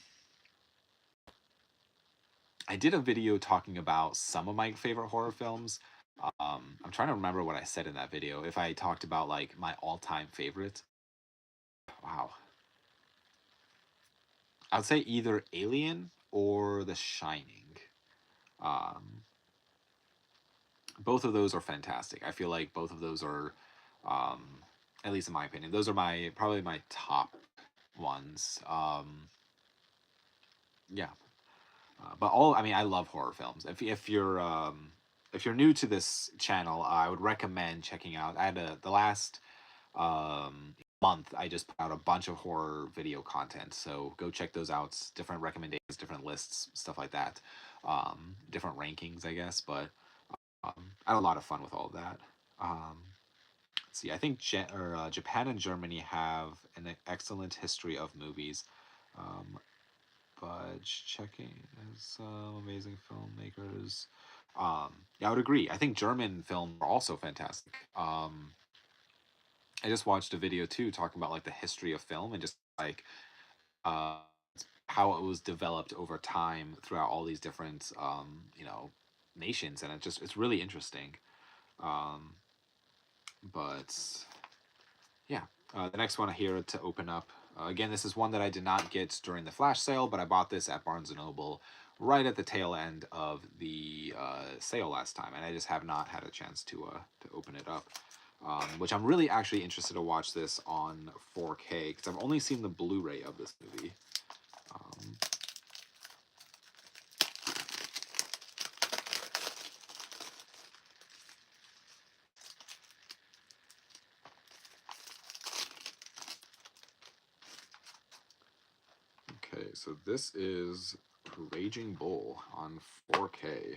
Speaker 1: I did a video talking about some of my favorite horror films. I'm trying to remember what I said in that video. If I talked about like my all-time favorite, wow, I would say either Alien or The Shining. Um, both of those are fantastic. I feel like both of those are, um, at least in my opinion, those are my probably my top ones. Yeah, but all I mean, I love horror films. If you're new to this channel, I would recommend checking out. I had the last month I just put out a bunch of horror video content, so go check those out. Different recommendations, different lists, stuff like that. Different rankings, I guess, but I had a lot of fun with all of that. Um, let's see, I think Japan and Germany have an excellent history of movies. Um, Budge checking as amazing filmmakers. Yeah, I would agree. I think German films are also fantastic. I just watched a video too talking about like the history of film and just like uh, how it was developed over time throughout all these different nations, and it's really interesting. Um, but yeah, the next one here to open up. Again, this is one that I did not get during the flash sale, but I bought this at Barnes and Noble right at the tail end of the sale last time, and I just have not had a chance to open it up. Which I'm really actually interested to watch this on 4K because I've only seen the Blu-ray of this movie. Um, okay, so this is Raging Bull on 4K.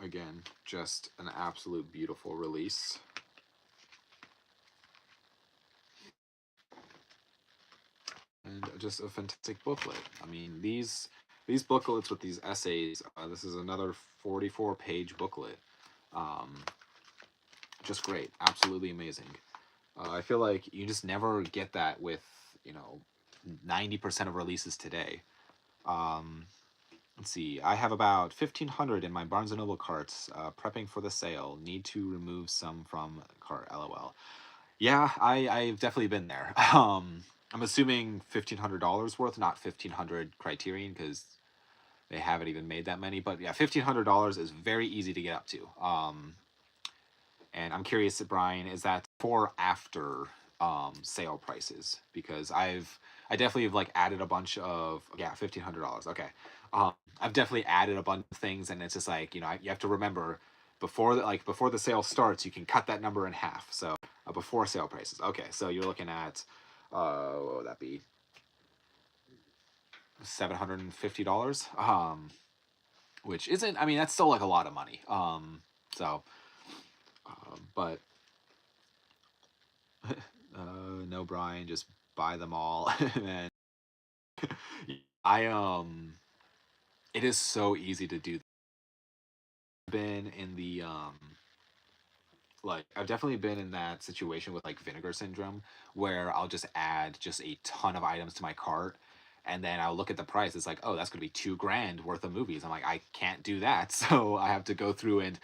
Speaker 1: Again, just an absolute beautiful release. And just a fantastic booklet. I mean, these booklets with these essays. This is another 44-page booklet. Um, just great, absolutely amazing. I feel like you just never get that with 90% of releases today. Um, let's see, I have about 1,500 in my Barnes and Noble carts. Prepping for the sale. Need to remove some from cart. LOL. Yeah, I've definitely been there. I'm assuming $1,500 worth, not 1,500 Criterion, because they haven't even made that many. But yeah, $1,500 is very easy to get up to. And I'm curious, Brian, is that for after sale prices? Because I definitely have like added a bunch of $1,500. Okay, I've definitely added a bunch of things, and it's just like you have to remember before the sale starts, you can cut that number in half. So before sale prices. Okay, so you're looking at what would that be? $750. Which isn't. I mean, that's still like a lot of money. So, but no, Brian, just buy them all. And I it is so easy to do. Been in the like I've definitely been in that situation with like Vinegar Syndrome where I'll just add just a ton of items to my cart, and then I'll look at the price. It's like, oh, that's going to be $2,000 worth of movies. I'm like, I can't do that, so I have to go through and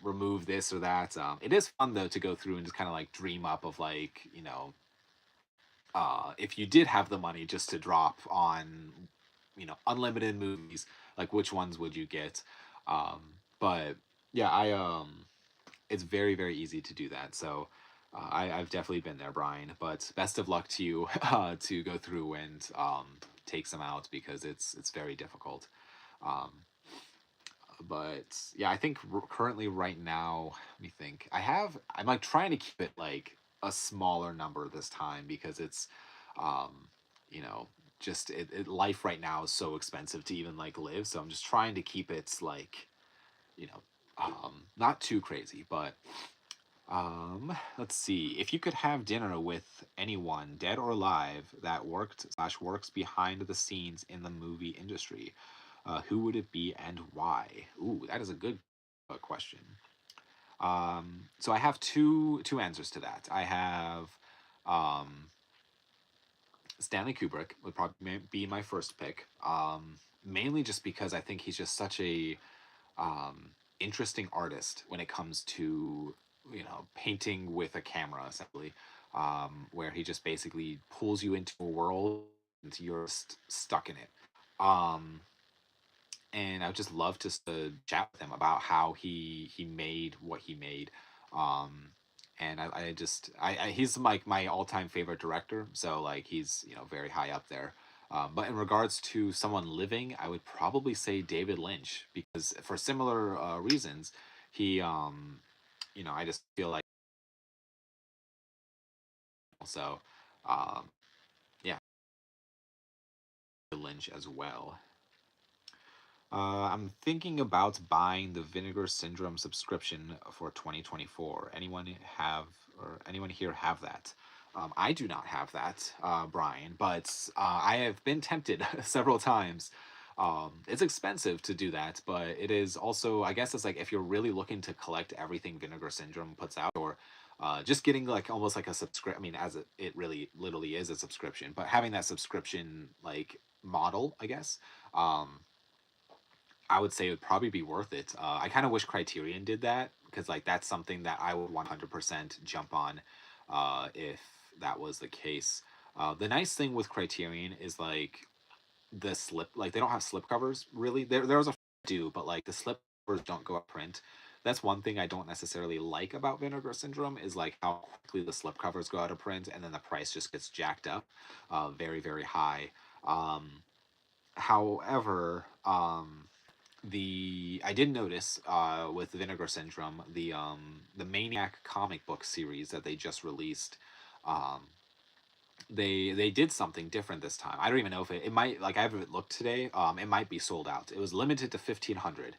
Speaker 1: remove this or that. It is fun though to go through and just kind of like dream up of like if you did have the money just to drop on unlimited movies, like which ones would you get? But yeah, it's very very easy to do that. So I've definitely been there, Brian. But best of luck to you to go through and take some out because it's very difficult. Um, but yeah, I think currently right now, let me think. I'm like trying to keep it like a smaller number this time because it's, um, you know, just life right now is so expensive to even like live. So I'm just trying to keep it like, not too crazy, but let's see. If you could have dinner with anyone, dead or alive, that works behind the scenes in the movie industry, who would it be and why? Ooh, that is a good question. So I have two answers to that. I have um, Stanley Kubrick would probably be my first pick. Mainly just because I think he's just such a interesting artist when it comes to painting with a camera, essentially, where he just basically pulls you into a world and you're stuck in it. Um, and I would just love to chat with him about how he made what he made. Um, and he's like my all time favorite director, so like he's very high up there. But in regards to someone living, I would probably say David Lynch because for similar reasons, he I just feel like so um, yeah, Lynch as well. I'm thinking about buying the Vinegar Syndrome subscription for 2024. Anyone here have that? I do not have that, Brian, but I have been tempted several times. It's expensive to do that, but it is also, I guess it's like if you're really looking to collect everything Vinegar Syndrome puts out, or just getting like almost like a subscription. I mean, as it really literally is a subscription, but having that subscription like model, I guess, um, I would say it would probably be worth it. I kind of wish Criterion did that because like that's something that I would 100% jump on if that was the case. The nice thing with Criterion is like the slip, like they don't have slip covers really. There's a do, but like the slip covers don't go up print. That's one thing I don't necessarily like about Vinegar Syndrome is like how quickly the slip covers go out of print and then the price just gets jacked up, very very high. However, the I did notice with Vinegar Syndrome the Maniac comic book series that they just released. Um, they did something different this time. I don't even know if it might like I haven't looked today. It might be sold out. It was limited to 1,500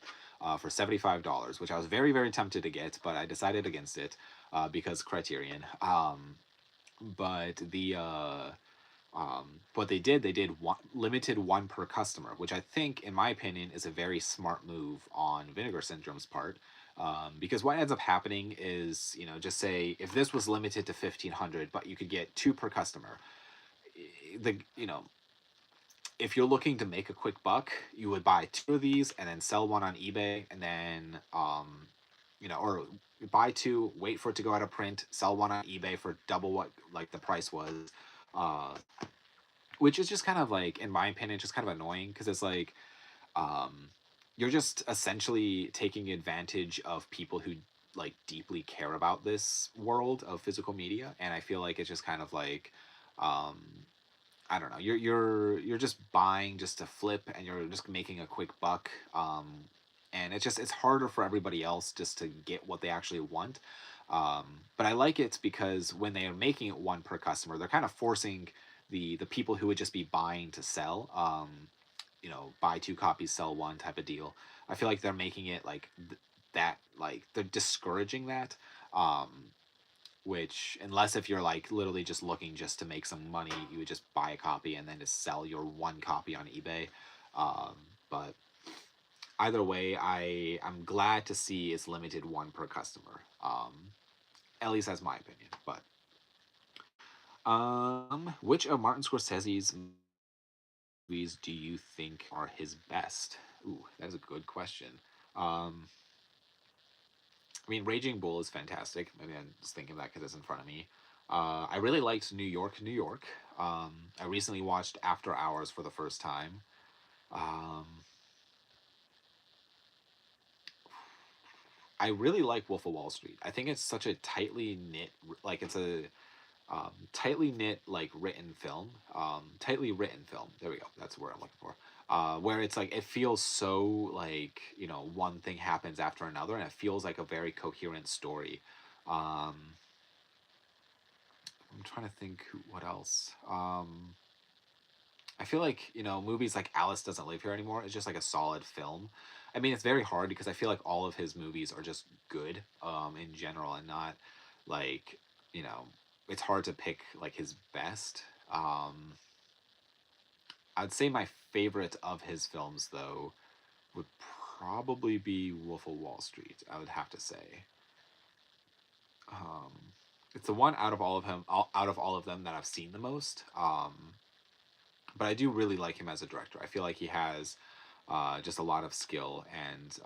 Speaker 1: for $75, which I was very very tempted to get, but I decided against it because Criterion. But the what they did one, limited one per customer, which I think, in my opinion, is a very smart move on Vinegar Syndrome's part. Because what ends up happening is, you know, just say if this was limited to 1,500, but you could get two per customer, the you know if you're looking to make a quick buck, you would buy two of these and then sell one on eBay, and then or buy two, wait for it to go out of print, sell one on eBay for double what like the price was. Uh, which is just kind of like, in my opinion, just kind of annoying because it's like um, you're just essentially taking advantage of people who like deeply care about this world of physical media, and I feel like it's just kind of like um, I don't know, you're just buying just to flip, and you're just making a quick buck. And it's harder for everybody else just to get what they actually want. But I like it because when they are making it one per customer, they're kind of forcing the people who would just be buying to sell. Buy two copies, sell one type of deal. I feel like they're making it like that, like they're discouraging that. Um, which, unless if you're like literally just looking just to make some money, you would just buy a copy and then just sell your one copy on eBay. Um, but either way, I'm glad to see it's limited one per customer. At least that's my opinion. But which of Martin Scorsese's movies do you think are his best? Ooh, that's a good question. Um, I mean, Raging Bull is fantastic. Maybe I'm just thinking that because it's in front of me. I really liked New York, New York. I recently watched After Hours for the first time. Um, I really like Wolf of Wall Street. I think it's such a tightly knit, like it's a tightly knit, like written film. Tightly written film. There we go. That's the word I'm looking for. Where it's like it feels so like one thing happens after another, and it feels like a very coherent story. Um, I'm trying to think what else. I feel like movies like Alice Doesn't Live Here Anymore is just like a solid film. I mean, it's very hard because I feel like all of his movies are just good in general, and not like you know it's hard to pick like his best. I'd say my favorite of his films though would probably be Wolf of Wall Street. I would have to say. Um, it's the one out of out of all of them that I've seen the most. But I do really like him as a director. I feel like he has just a lot of skill, and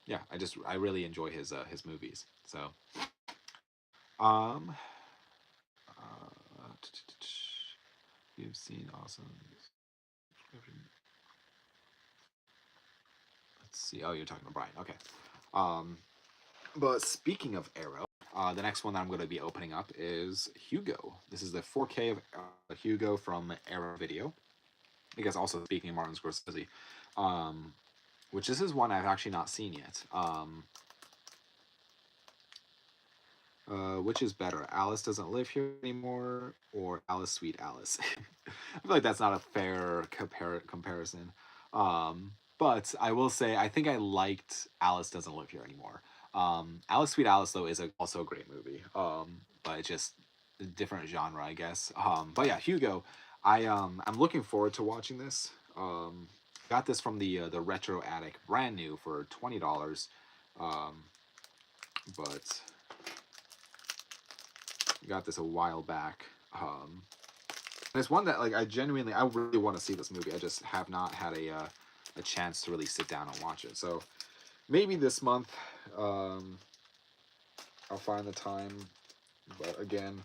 Speaker 1: yeah, I really enjoy his movies. So um, you've seen awesome. Let's see. Oh, you're talking about Brian. Okay. Um, but speaking of Arrow, the next one that I'm going to be opening up is Hugo. This is the 4K of Hugo from Arrow Video. I guess also speaking of Martin Scorsese, um, which this is one I've actually not seen yet. Which is better, Alice Doesn't Live Here Anymore or Alice Sweet Alice? I feel like that's not a fair comparison. But I will say I think I liked Alice Doesn't Live Here Anymore. Alice Sweet Alice though is also a great movie. But it's just a different genre, I guess. But yeah, Hugo. I'm looking forward to watching this. Got this from the Retro Attic, brand new for $20. Um, but Got this a while back. And it's one that like I really want to see this movie. I just have not had a chance to really sit down and watch it. So maybe this month, um, I'll find the time. But again,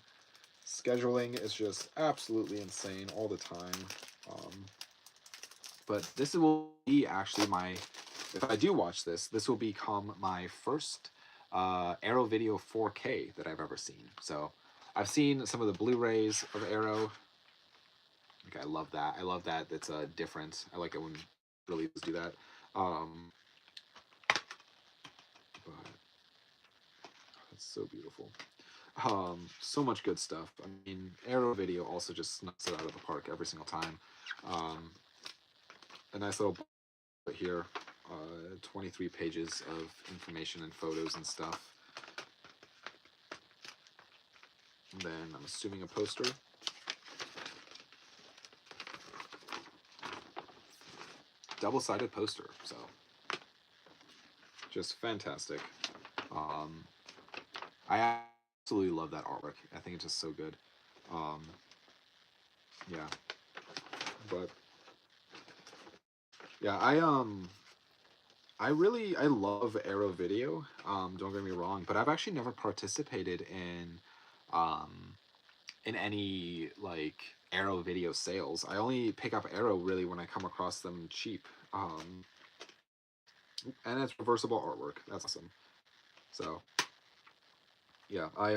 Speaker 1: scheduling is just absolutely insane all the time. Um, but this will be actually my, if I do watch this, this will become my first Arrow Video 4K that I've ever seen. So I've seen some of the Blu-rays of Arrow. Like, I love that. I love that it's different. I like it when releases do that. But it's so beautiful. So much good stuff. I mean, Arrow Video also just knocks it out of the park every single time. A nice little book here, 23 pages of information and photos and stuff. And then I'm assuming a poster. Double-sided poster, so just fantastic. I absolutely love that artwork. I think it's just so good. Yeah, but yeah, I love Arrow Video. Don't get me wrong, but I've actually never participated in any like Arrow Video sales. I only pick up Arrow really when I come across them cheap. And it's reversible artwork. That's awesome. So yeah, I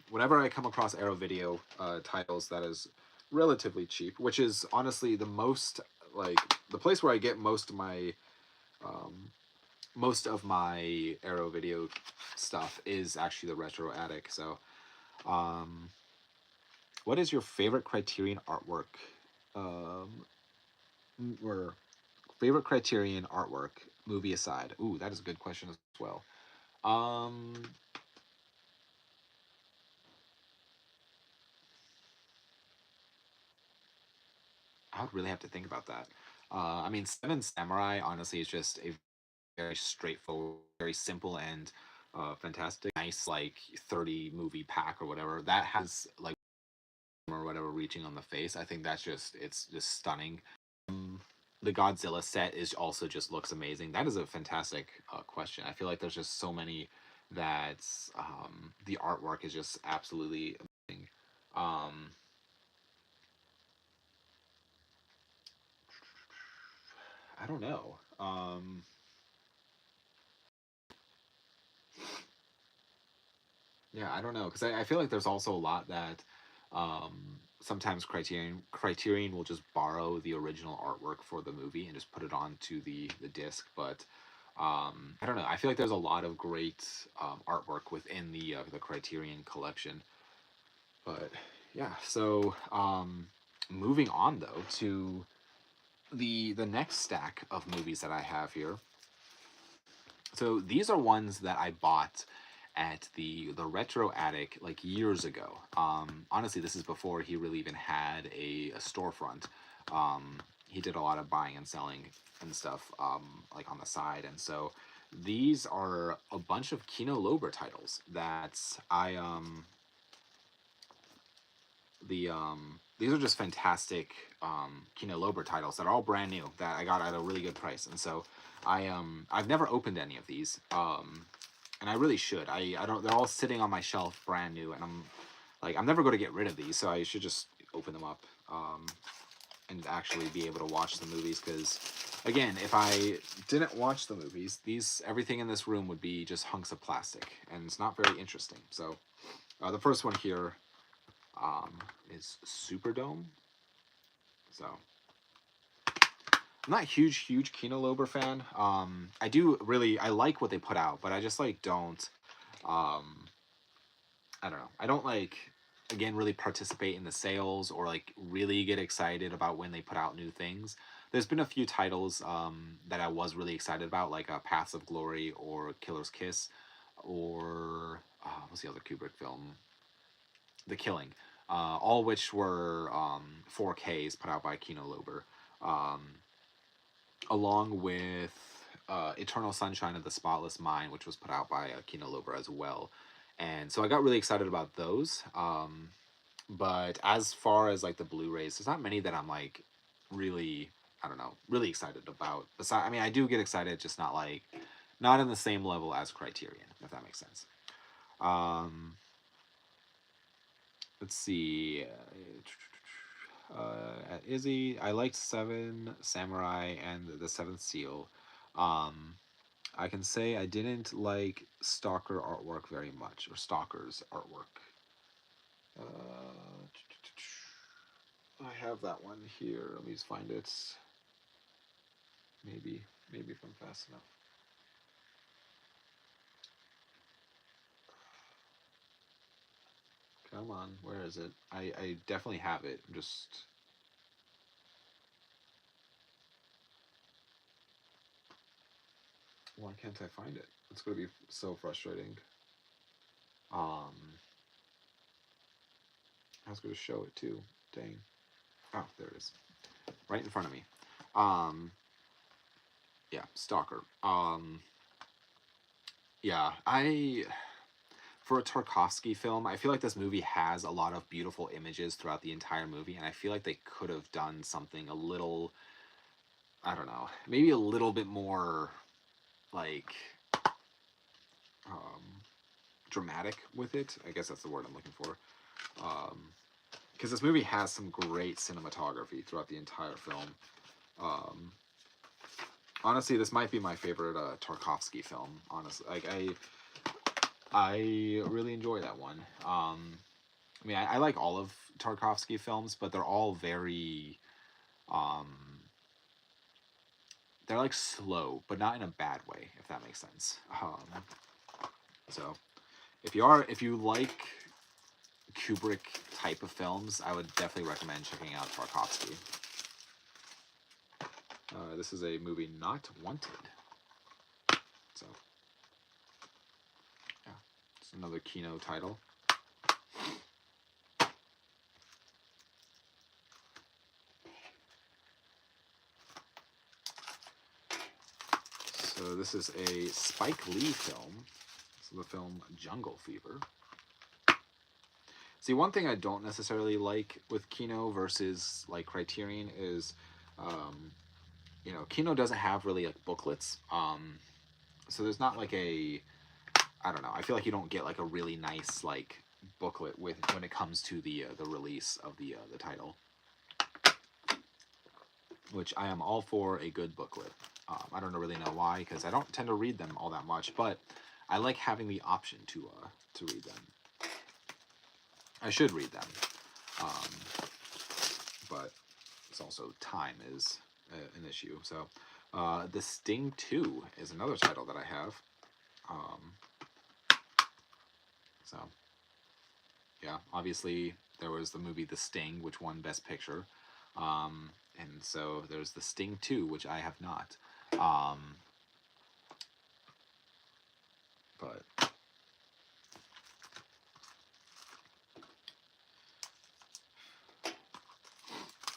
Speaker 1: whenever I come across Arrow Video titles that is relatively cheap, which is honestly the most like the place where I get most of my Arrow Video stuff is actually the Retro Attic. So what is your favorite Criterion artwork? Or favorite Criterion artwork, movie aside? Ooh, that is a good question as well. I would really have to think about that. I mean, Seven Samurai honestly is just a very straightforward, very simple and fantastic, nice like 30 movie pack or whatever that has like or whatever reaching on the face. I think it's just stunning. The Godzilla set is also just looks amazing. That is a fantastic question. I feel like there's just so many that the artwork is just absolutely amazing. Um, I don't know. Yeah, I don't know because I feel like there's also a lot that sometimes Criterion will just borrow the original artwork for the movie and just put it onto the disc. But I don't know. I feel like there's a lot of great artwork within the Criterion collection. But yeah, so moving on though to the next stack of movies that I have here. So these are ones that I bought at the Retro Attic like years ago. Honestly, this is before he really even had a storefront. He did a lot of buying and selling and stuff like on the side, and so these are a bunch of Kino Lorber titles that these are just fantastic Kino Lorber titles that are all brand new that I got at a really good price, and so I've never opened any of these, and I really should. I don't. They're all sitting on my shelf, brand new, and I'm never going to get rid of these, so I should just open them up and actually be able to watch the movies. Because again, if I didn't watch the movies, everything in this room would be just hunks of plastic, and it's not very interesting. So the first one here is Superdome. So I'm not a huge Kino Lorber fan. I like what they put out, but I just like don't. I don't know. I don't like again really participate in the sales or like really get excited about when they put out new things. There's been a few titles that I was really excited about, like Paths of Glory or Killer's Kiss, or what's the other Kubrick film? The Killing. All which were 4Ks put out by Kino Lorber, along with Eternal Sunshine of the Spotless Mind, which was put out by Kino Lorber as well. And so I got really excited about those. But as far as like the Blu-rays, there's not many that I'm like really, I don't know, really excited about. Besides, I mean, I do get excited, just not like, not in the same level as Criterion, if that makes sense. Um, let's see. At Izzy, I liked Seven Samurai and The Seventh Seal. Um, I can say I didn't like Stalker artwork very much, or Stalker's artwork. I have that one here. Let me just find it. Maybe, maybe if I'm fast enough. Come on, where is it? I definitely have it. I'm just. Why can't I find it? It's gonna be so frustrating. I was gonna show it too. Dang. Oh, there it is. Right in front of me. Um, yeah, Stalker. Yeah, for a Tarkovsky film, I feel like this movie has a lot of beautiful images throughout the entire movie, and I feel like they could have done something a little, I don't know, maybe a little bit more like um, dramatic with it. I guess that's the word I'm looking for. Because this movie has some great cinematography throughout the entire film. Um, honestly, this might be my favorite Tarkovsky film. Honestly, like I really enjoy that one. I mean, I like all of Tarkovsky films, but they're all very, um, they're like slow, but not in a bad way, if that makes sense. So if you like Kubrick type of films, I would definitely recommend checking out Tarkovsky. This is a movie not wanted. So yeah, it's another Kino title. So this is a Spike Lee film. This is the film Jungle Fever. See, one thing I don't necessarily like with Kino versus like Criterion is, um, Kino doesn't have really like booklets. So there's not like I don't know. I feel like you don't get like a really nice like booklet with when it comes to the release of the title, which I am all for a good booklet. I don't really know why, because I don't tend to read them all that much, but I like having the option to read them. I should read them, um, but it's also time is an issue. So, The Sting 2 is another title that I have. So, yeah, obviously there was the movie The Sting, which won Best Picture. And so there's The Sting 2, which I have not. But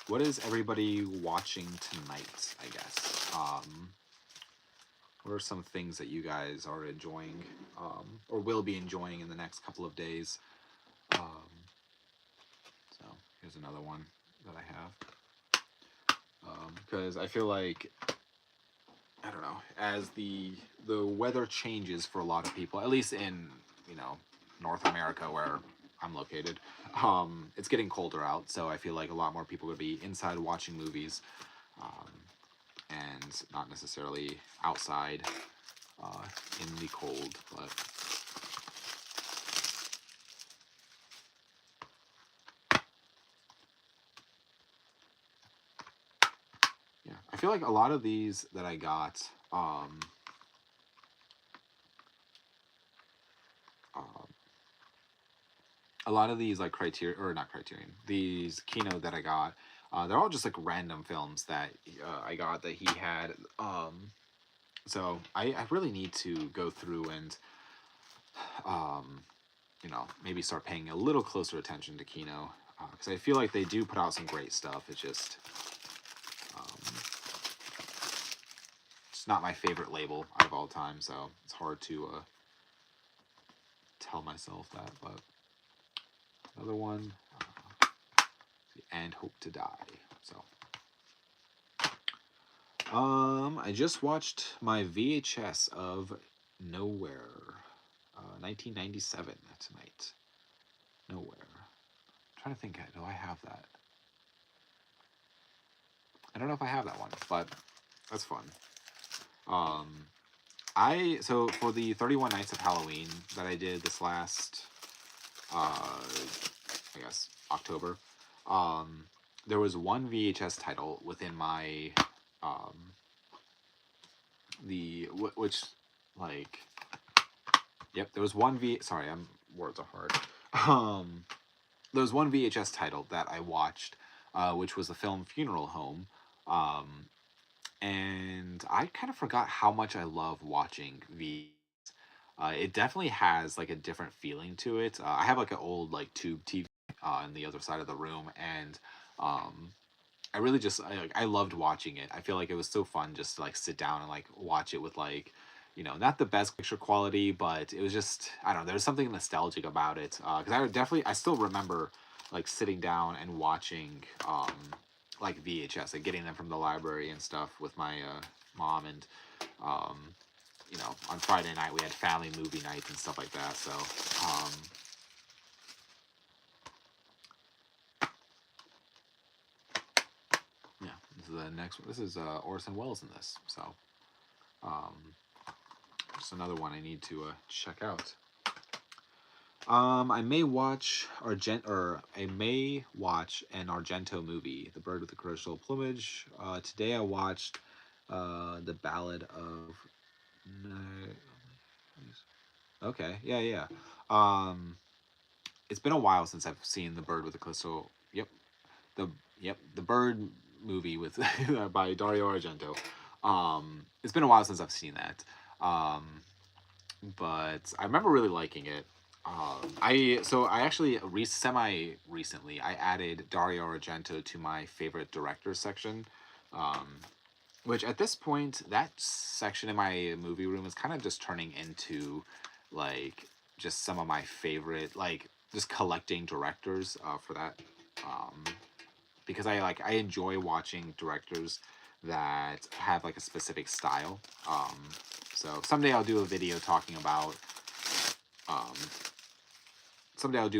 Speaker 1: what is everybody watching tonight, I guess? What are some things that you guys are enjoying, or will be enjoying in the next couple of days? So here's another one that I have. Because I feel like, I don't know, as the weather changes for a lot of people, at least in, North America where I'm located, it's getting colder out, so I feel like a lot more people would be inside watching movies, and not necessarily outside in the cold. But yeah, I feel like a lot of these that I got, a lot of these like Criterion, or not Criterion, these Kino that I got, they're all just like random films that I got that he had. So I really need to go through and, maybe start paying a little closer attention to Kino, because I feel like they do put out some great stuff. It's not my favorite label out of all time, so it's hard to tell myself that, but another one, and Hope to Die. So, I just watched my VHS of Nowhere, 1997 tonight. Nowhere. I'm trying to think, do I have that? I don't know if I have that one, but that's fun. Um, so for the 31 Nights of Halloween that I did this last, I guess October, um, there was one VHS title within my, um, which, like, yep, there was one Sorry, words are hard. Um, there was one VHS title that I watched, which was the film Funeral Home. Um, and I kind of forgot how much I love watching V. It definitely has like a different feeling to it. I have like an old like tube TV on the other side of the room, and um, I really just I loved watching it. I feel like it was so fun just to like sit down and like watch it with like, not the best picture quality, but it was just, I don't know, there's something nostalgic about it. Because I still remember like sitting down and watching like VHS, like getting them from the library and stuff with my mom, and um, on Friday night we had family movie nights and stuff like that. So yeah, this is the next one. This is Orson Welles in this. So um, just another one I need to check out. I may watch I may watch an Argento movie, The Bird with the Crystal Plumage. Today I watched The Ballad of. Okay, yeah, yeah. Um, it's been a while since I've seen The Bird with the Crystal. Yep, the the Bird movie with by Dario Argento. It's been a while since I've seen that. Um, but I remember really liking it. I actually semi recently I added Dario Argento to my favorite directors section, um, which at this point that section in my movie room is kind of just turning into like just some of my favorite, like just collecting directors for that, um, because I enjoy watching directors that have like a specific style. So um, someday I'll do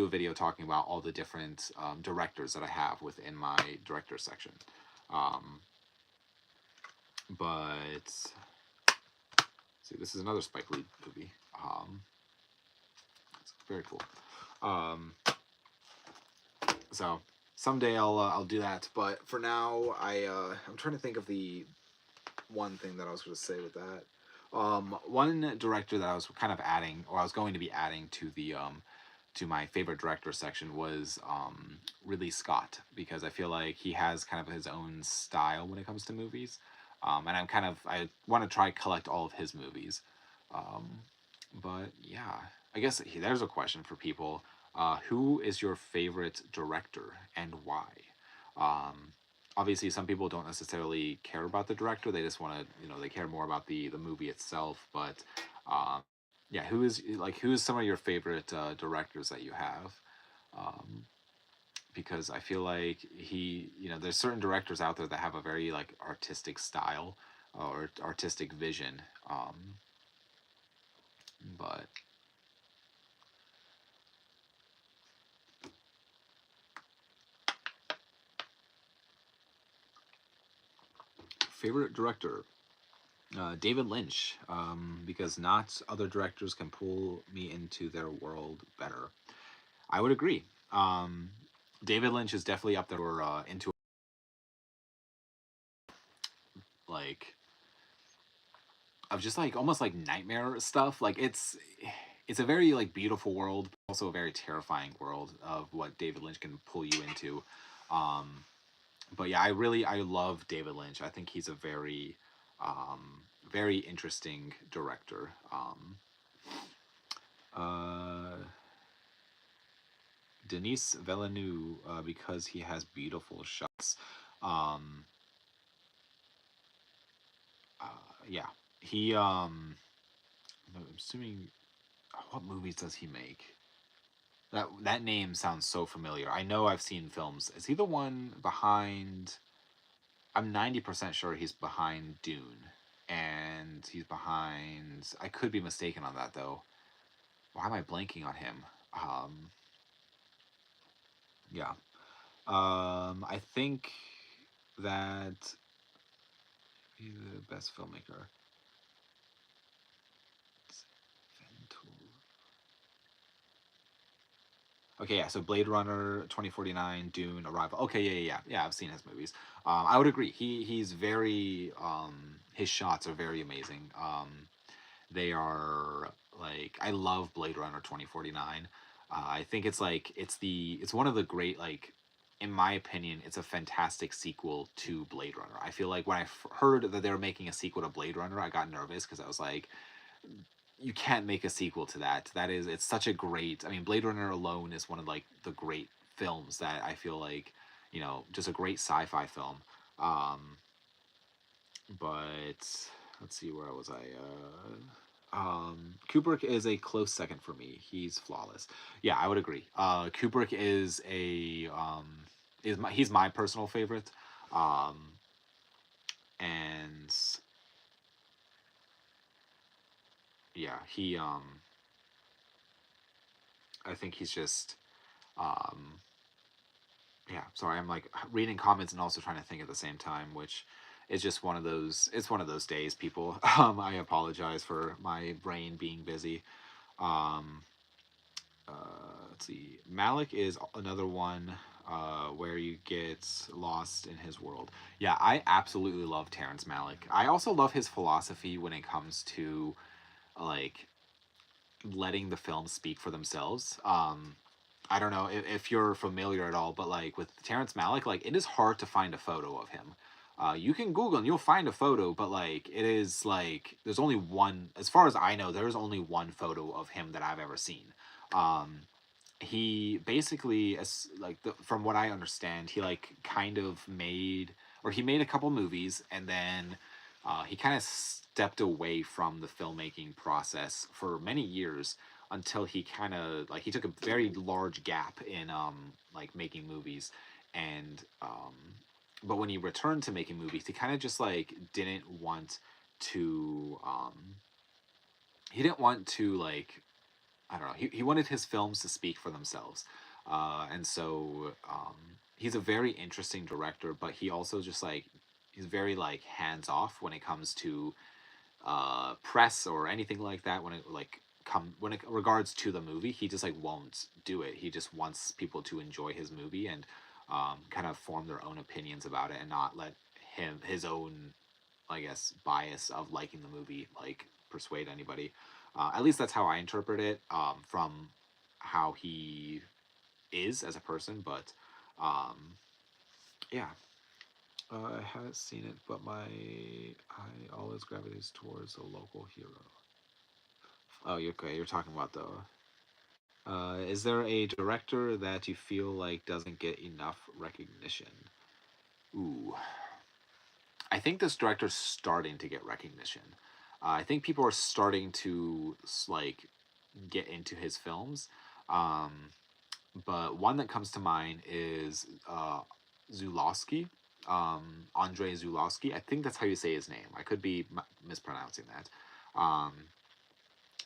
Speaker 1: a video talking about all the different directors that I have within my director section. Um, but see, this is another Spike Lee movie. It's very cool. So someday I'll do that. But for now, I'm trying to think of the one thing that I was going to say with that. One director that I was kind of adding, or I was going to be adding to my favorite director section was Ridley Scott, because I feel like he has kind of his own style when it comes to movies, and I want to try collect all of his movies. Um, but yeah, I guess there's a question for people: who is your favorite director and why? Um, Obviously, some people don't necessarily care about the director; they just want to, they care more about the movie itself. But um, yeah, who is some of your favorite directors that you have? Um, because I feel like there's certain directors out there that have a very like artistic style or artistic vision. But favorite director, David Lynch, because not other directors can pull me into their world better. I would agree. David Lynch is definitely up there or into like of just like almost like nightmare stuff. Like it's a very like beautiful world, but also a very terrifying world of what David Lynch can pull you into. Um, but yeah, I love David Lynch. I think he's a very interesting director. Uh, Denis Villeneuve, because he has beautiful shots. Um, yeah, he. I'm assuming. What movies does he make? That name sounds so familiar. I know I've seen films. Is he the one behind? I'm 90% sure he's behind Dune, and he's behind. I could be mistaken on that though. Why am I blanking on him? Um, yeah. I think that he's the best filmmaker. Okay, yeah. So Blade Runner, 2049, Dune, Arrival. Okay, yeah. I've seen his movies. I would agree. He's very his shots are very amazing. They are like I love Blade Runner 2049. I think it's like it's one of the great like in my opinion it's a fantastic sequel to Blade Runner. I feel like when I heard that they were making a sequel to Blade Runner, I got nervous because I was like you can't make a sequel to that. That is it's such a great. I mean Blade Runner alone is one of like the great films that I feel like, just a great sci-fi film. Um but let's see where was I Kubrick is a close second for me. He's flawless. Yeah, I would agree. Kubrick he's my personal favorite. Um, and yeah, I think he's just um, yeah. Sorry, I'm like reading comments and also trying to think at the same time, which is just one of those. It's one of those days, people. I apologize for my brain being busy. Um, let's see. Malik is another one where you get lost in his world. Yeah, I absolutely love Terrence Malick. I also love his philosophy when it comes to like letting the films speak for themselves. I don't know if you're familiar at all, but like with Terrence Malick, like it is hard to find a photo of him. You can Google and you'll find a photo, but like it is like there's only one, as far as I know, there's only one photo of him that I've ever seen. Um, he basically, as like from what I understand, he like kind of made or he made a couple movies and then he kind of stepped away from the filmmaking process for many years until he kind of like he took a very large gap in like making movies and but when he returned to making movies he kind of just like didn't want to he didn't want to like I don't know. He wanted his films to speak for themselves, and so he's a very interesting director. But he also just like he's very like hands off when it comes to press or anything like that. When it regards to the movie, he just like won't do it. He just wants people to enjoy his movie and kind of form their own opinions about it, and not let his own I guess bias of liking the movie like persuade anybody. At least that's how I interpret it from how he is as a person. But um, yeah, I haven't seen it, but my eye always gravitates towards a local hero. Oh, you're okay. You're talking about the. Is there a director that you feel like doesn't get enough recognition? Ooh, I think this director's starting to get recognition. I think people are starting to like get into his films. Um, but one that comes to mind is Zulawski, Andre Zulawski. I think that's how you say his name. I could be mispronouncing that. Um,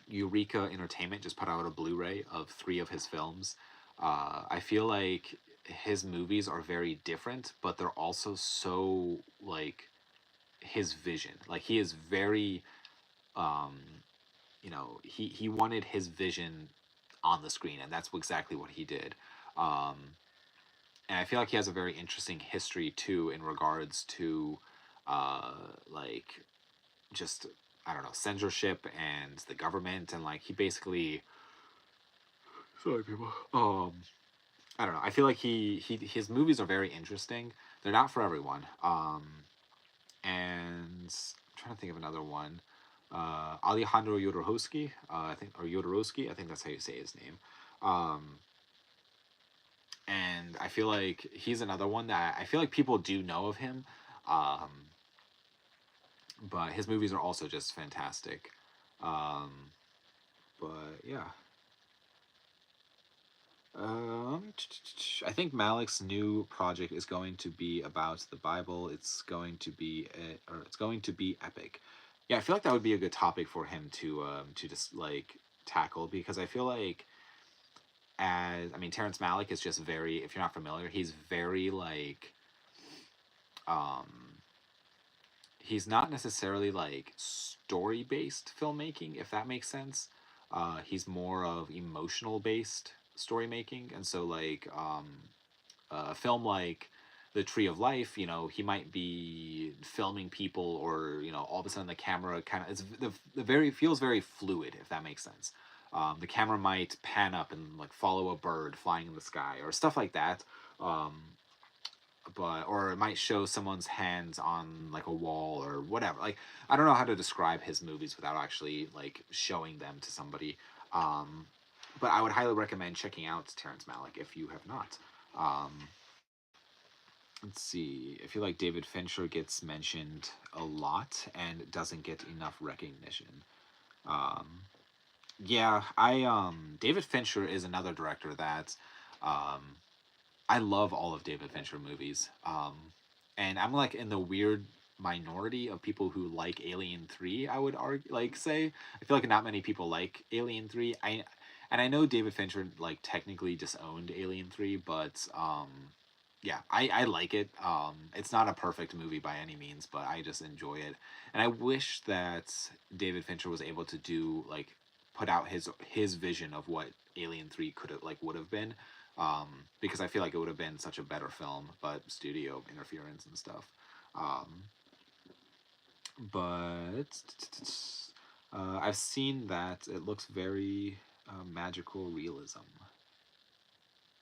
Speaker 1: Eureka Entertainment just put out a Blu-ray of 3 of his films. I feel like his movies are very different, but they're also so like his vision. Like he is very um he wanted his vision on the screen and that's exactly what he did. Um and I feel like he has a very interesting history too in regards to uh like just I don't know, censorship and the government and like he basically sorry people. I don't know. I feel like he his movies are very interesting. They're not for everyone. And I'm trying to think of another one. Alejandro Jodorowsky, I think, or Jodorowsky, I think that's how you say his name. Um, and I feel like he's another one that I feel like people do know of him, um, but his movies are also just fantastic. Um, But yeah. I think Malik's new project is going to be about the Bible. It's going to be or it's going to be epic. Yeah, I feel like that would be a good topic for him to just like tackle, because I feel like, as I mean, Terrence Malick is just very, if you're not familiar, he's very like um he's not necessarily like story based filmmaking, if that makes sense. He's more of emotional based story making, and so like a film like The Tree of Life, he might be filming people, or all of a sudden the camera kind of, it's the very feels very fluid, if that makes sense. The camera might pan up and like follow a bird flying in the sky or stuff like that. Um, or it might show someone's hands on like a wall or whatever. Like, I don't know how to describe his movies without actually like showing them to somebody. Um, but I would highly recommend checking out Terrence Malick if you have not. Um, let's see. I feel like David Fincher gets mentioned a lot and doesn't get enough recognition. Um, yeah, I David Fincher is another director that um, I love all of David Fincher movies. And I'm like in the weird minority of people who like Alien 3, I would argue, like say. I feel like not many people like Alien 3. I know David Fincher like technically disowned Alien 3, but yeah, I like it. It's not a perfect movie by any means, but I just enjoy it. And I wish that David Fincher was able to do like put out his vision of what Alien 3 could have like would have been, because I feel like it would have been such a better film, but studio interference and stuff. Um, but I've seen that it looks very magical realism.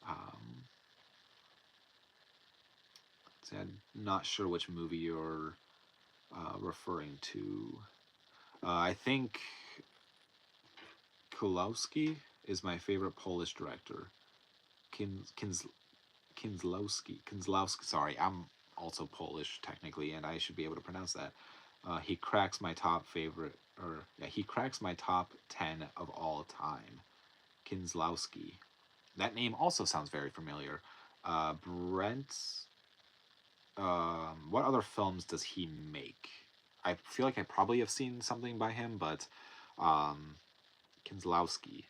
Speaker 1: Um, so I'm not sure which movie you're referring to. I think Kulowski is my favorite Polish director. Kins, Kins, Kinslowski. Sorry, I'm also Polish technically, and I should be able to pronounce that. He cracks my top favorite, or yeah, he cracks my top 10 of all time. Kinslowski. That name also sounds very familiar. Brent. What other films does he make? I feel like I probably have seen something by him, but um, Kinslowski.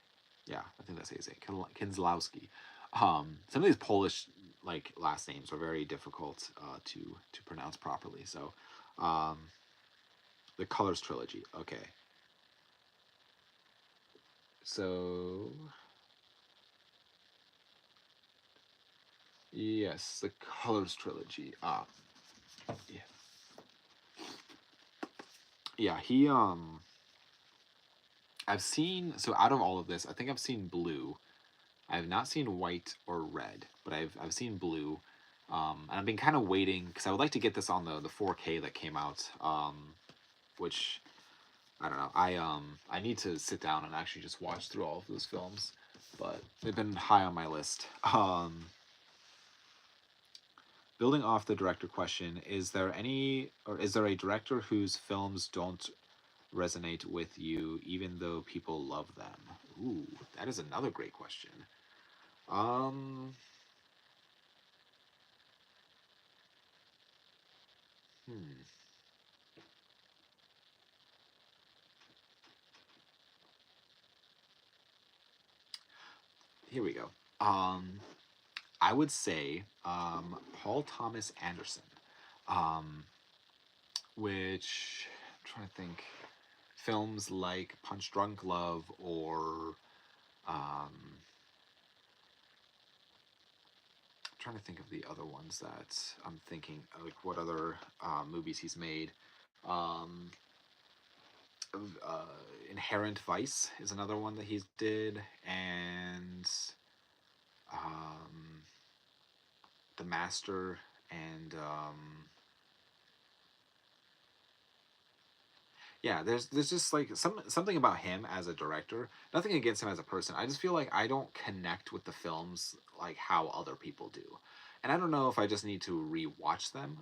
Speaker 1: Yeah, I think that's how you say it. Kinslowski. Some of these Polish like last names are very difficult to pronounce properly. So, um, the Colors trilogy. Okay, so yes, the Colors trilogy. Yeah, yeah. I've seen, so out of all of this, I think I've seen Blue. I have not seen White or Red, but I've seen Blue. And I've been kind of waiting because I would like to get this on the 4K that came out, which I don't know. I need to sit down and actually just watch through all of those films, but they've been high on my list. Building off the director question, is there a director whose films don't resonate with you even though people love them? Ooh, that is another great question. Um, hmm. Here we go. Um, I would say Paul Thomas Anderson, um, which I'm trying to think, films like Punch Drunk Love, or I'm trying to think of the other ones that I'm thinking, like what other movies he's made. Um, uh, Inherent Vice is another one that he did, and um, The Master, and yeah, there's just like something about him as a director. Nothing against him as a person. I just feel like I don't connect with the films like how other people do, and I don't know if I just need to rewatch them.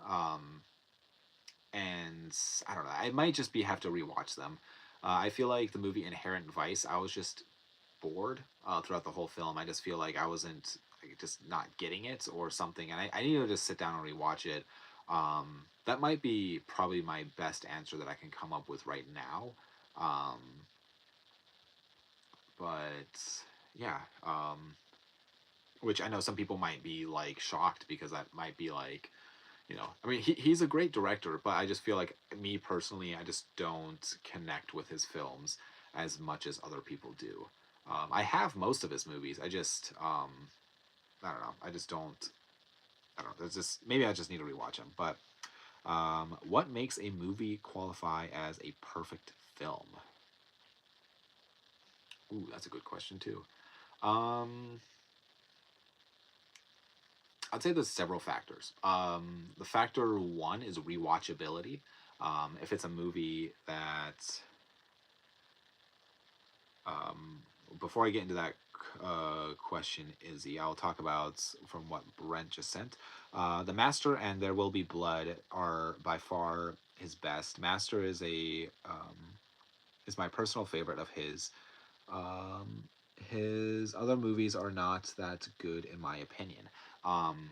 Speaker 1: And I don't know. I might just be have to rewatch them. I feel like the movie Inherent Vice, I was just bored throughout the whole film. I just feel like I wasn't like, just not getting it or something, and I need to just sit down and rewatch it. That might be probably my best answer that I can come up with right now. Um, but yeah, which I know some people might be like shocked because that might be like, I mean, he's a great director, but I just feel like me personally, I just don't connect with his films as much as other people do. I have most of his movies. I don't know. I just don't. I don't know. There's just maybe I just need to rewatch them. But what makes a movie qualify as a perfect film? Ooh, that's a good question too. Um, I'd say there's several factors. The factor one is rewatchability. If it's a movie that, um, before I get into that question, Izzy, I'll talk about from what Brent just sent. The Master and There Will Be Blood are by far his best. Master is my personal favorite of his. Um, his other movies are not that good in my opinion. Um,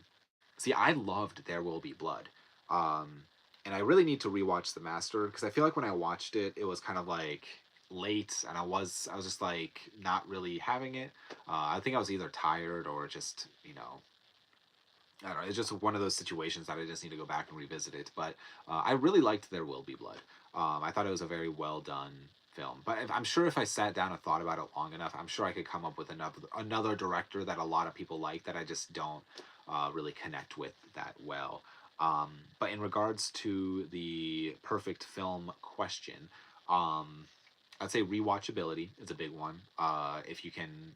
Speaker 1: See, I loved There Will Be Blood. Um, and I really need to rewatch The Master because I feel like when I watched it, it was kind of like late and I was just like not really having it. I think I was either tired or just, I don't know. It's just one of those situations that I just need to go back and revisit it. But I really liked There Will Be Blood. I thought it was a very well done film. But I'm sure if I sat down and thought about it long enough, I'm sure I could come up with another director that a lot of people like that I just don't really connect with that well. But in regards to the perfect film question, um, I'd say rewatchability is a big one. If you can,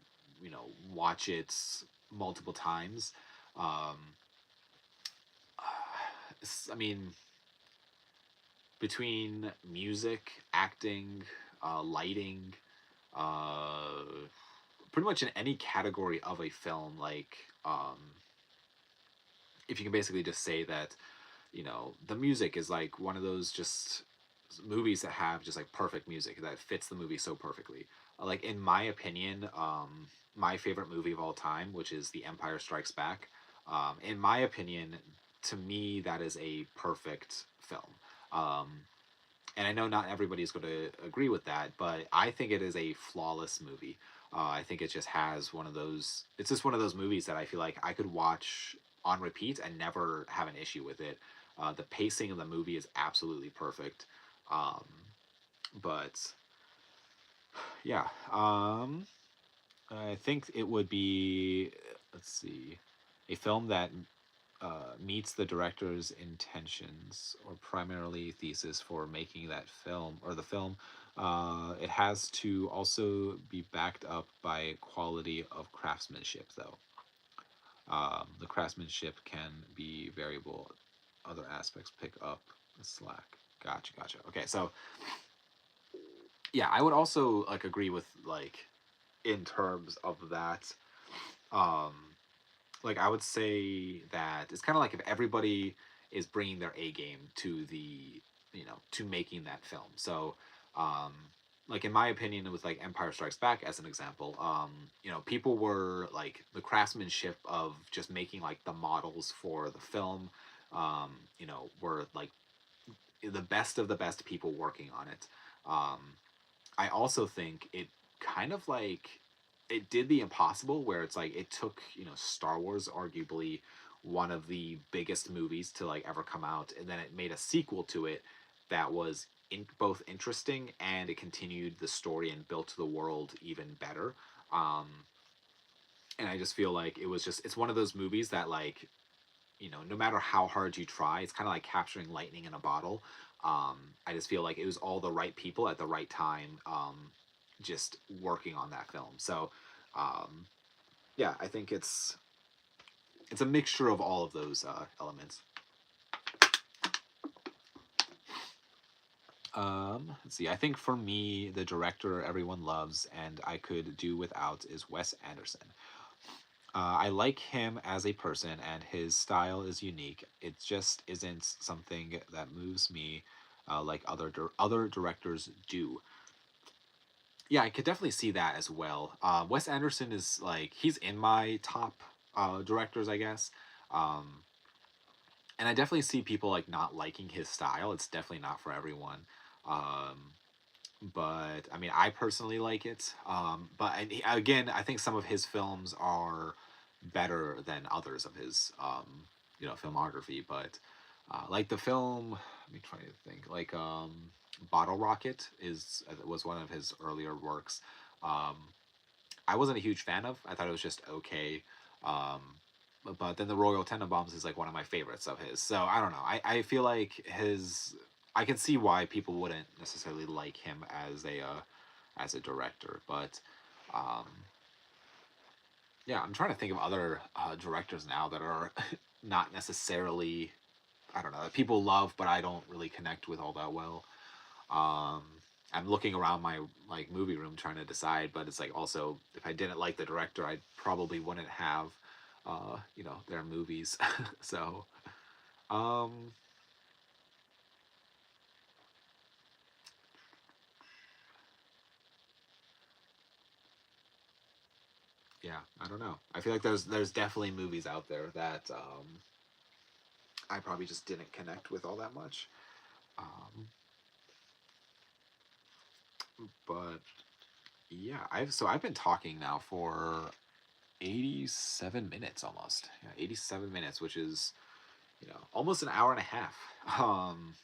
Speaker 1: watch it multiple times. Um, I mean, between music, acting, lighting, uh, pretty much in any category of a film, like, if you can basically just say that, the music is like one of those just movies that have just like perfect music that fits the movie so perfectly. Like in my opinion, my favorite movie of all time, which is The Empire Strikes Back, in my opinion, to me that is a perfect film. Um, and I know not everybody is going to agree with that, but I think it is a flawless movie. I think it just has one of those. It's just one of those movies that I feel like I could watch on repeat and never have an issue with it. The pacing of the movie is absolutely perfect. Um, but yeah, I think it would be, let's see, a film that meets the director's intentions or primarily thesis for making that film or the film. It has to also be backed up by quality of craftsmanship, though. The craftsmanship can be variable. Other aspects pick up the slack. Gotcha, gotcha. Okay, so yeah, I would also like agree with like in terms of that. Um, like I would say that it's kind of like if everybody is bringing their A game to to making that film. So, um, like in my opinion, with like Empire Strikes Back as an example, people were like the craftsmanship of just making like the models for the film, were like the best of the best people working on it. Um, I also think it kind of like it did the impossible where it's like it took, Star Wars, arguably one of the biggest movies to like ever come out, and then it made a sequel to it that was both interesting and it continued the story and built the world even better. Um, and I just feel like it's one of those movies that like, no matter how hard you try, it's kind of like capturing lightning in a bottle. I just feel like it was all the right people at the right time, just working on that film. So, um, yeah, I think it's a mixture of all of those elements. Let's see. I think for me, the director everyone loves and I could do without is Wes Anderson. I like him as a person, and his style is unique. It just isn't something that moves me like other directors do. Yeah, I could definitely see that as well. Wes Anderson is like he's in my top directors, I guess. Um, and I definitely see people like not liking his style. It's definitely not for everyone. Um, but I mean, I personally like it. But and again, I think some of his films are better than others of his, filmography. But like the film, let me try to think. Like Bottle Rocket is was one of his earlier works. Um, I wasn't a huge fan of. I thought it was just okay. Um, but then the Royal Tenenbaums is like one of my favorites of his. So I don't know. I feel like his. I can see why people wouldn't necessarily like him as a director, but um, yeah, I'm trying to think of other directors now that are not necessarily, I don't know, that people love, but I don't really connect with all that well. Um, I'm looking around my like movie room trying to decide, but it's like also if I didn't like the director, I probably wouldn't have, their movies. So, um, yeah, I don't know. I feel like there's definitely movies out there that I probably just didn't connect with all that much. Um, but yeah, I've been talking now for 87 minutes almost. Yeah, 87 minutes, which is almost an hour and a half. Um,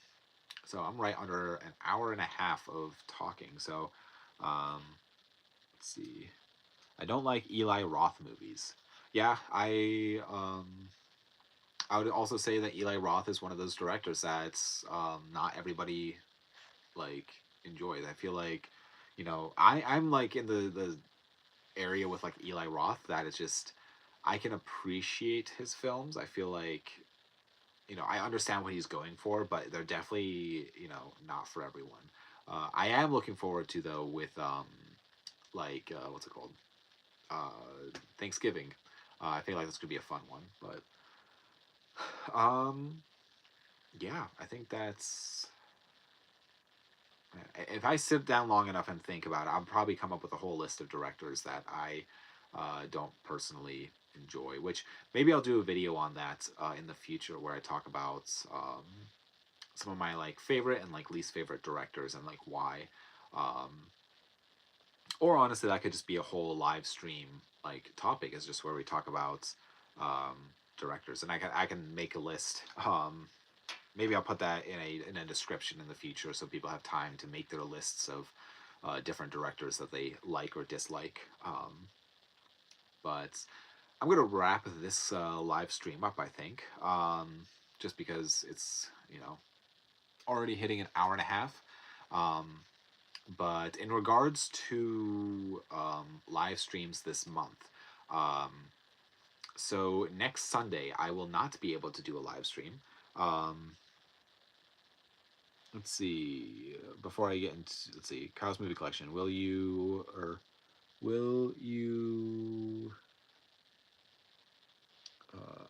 Speaker 1: so I'm right under an hour and a half of talking. So, um, let's see. I don't like Eli Roth movies. Yeah, I would also say that Eli Roth is one of those directors that's not everybody like enjoys. I feel like, I'm like in the area with like Eli Roth that it's just I can appreciate his films. I feel like I understand what he's going for, but they're definitely not for everyone. I am looking forward to though with what's it called Thanksgiving. I feel like this could be a fun one, but um yeah, I think that's if I sit down long enough and think about it, I'll probably come up with a whole list of directors that I don't personally enjoy. Which maybe I'll do a video on that in the future where I talk about some of my like favorite and like least favorite directors and like why. Um, or honestly, that could just be a whole live stream like topic. Is just where we talk about um, directors, and I can make a list. Maybe I'll put that in a description in the future so people have time to make their lists of different directors that they like or dislike. But I'm gonna wrap this live stream up. I think just because it's already hitting an hour and a half. Um, but in regards to live streams this month, um, so next Sunday I will not be able to do a live stream. Um, let's see. Before I get into let's see, Kyle's movie collection. Will you? Uh,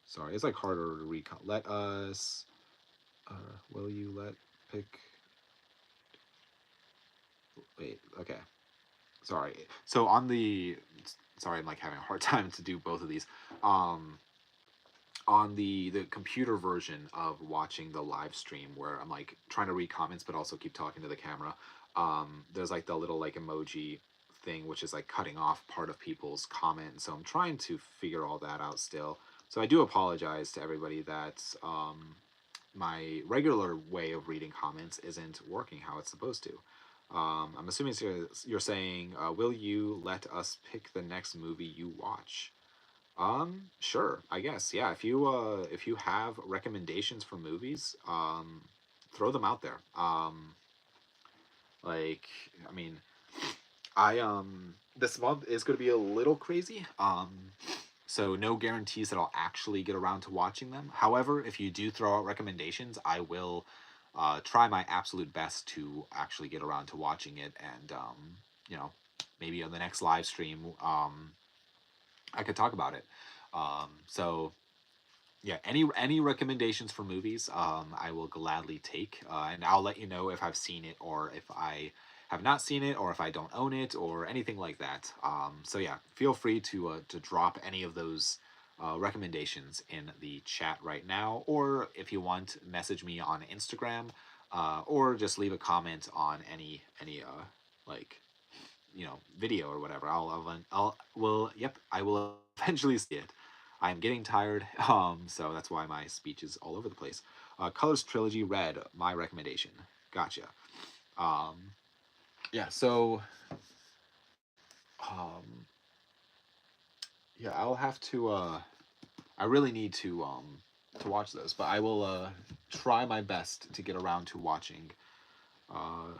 Speaker 1: sorry, it's like harder to read. Let us. Will you let pick? Wait. Okay. Sorry. So sorry, I'm like having a hard time to do both of these. Um, on the computer version of watching the live stream where I'm like trying to read comments but also keep talking to the camera. There's like the little like emoji thing which is like cutting off part of people's comment. So I'm trying to figure all that out still. So I do apologize to everybody that my regular way of reading comments isn't working how it's supposed to. I'm assuming you're saying, will you let us pick the next movie you watch? Sure, I guess. Yeah, if you have recommendations for movies, throw them out there. Like I mean, I this month is going to be a little crazy. So no guarantees that I'll actually get around to watching them. However, if you do throw out recommendations, I will try my absolute best to actually get around to watching it, and you know, maybe on the next live stream, I could talk about it. So yeah, any recommendations for movies, I will gladly take, and I'll let you know if I've seen it or if I have not seen it, or if I don't own it, or anything like that. So yeah, feel free to drop any of those recommendations in the chat right now, or if you want, message me on Instagram, or just leave a comment on any like video or whatever. I will eventually see it. I'm getting tired, so that's why my speech is all over the place. Colors Trilogy Red, my recommendation. Gotcha. Um, yeah, so um, yeah, I'll have to. I really need to watch those, but I will try my best to get around to watching. Uh,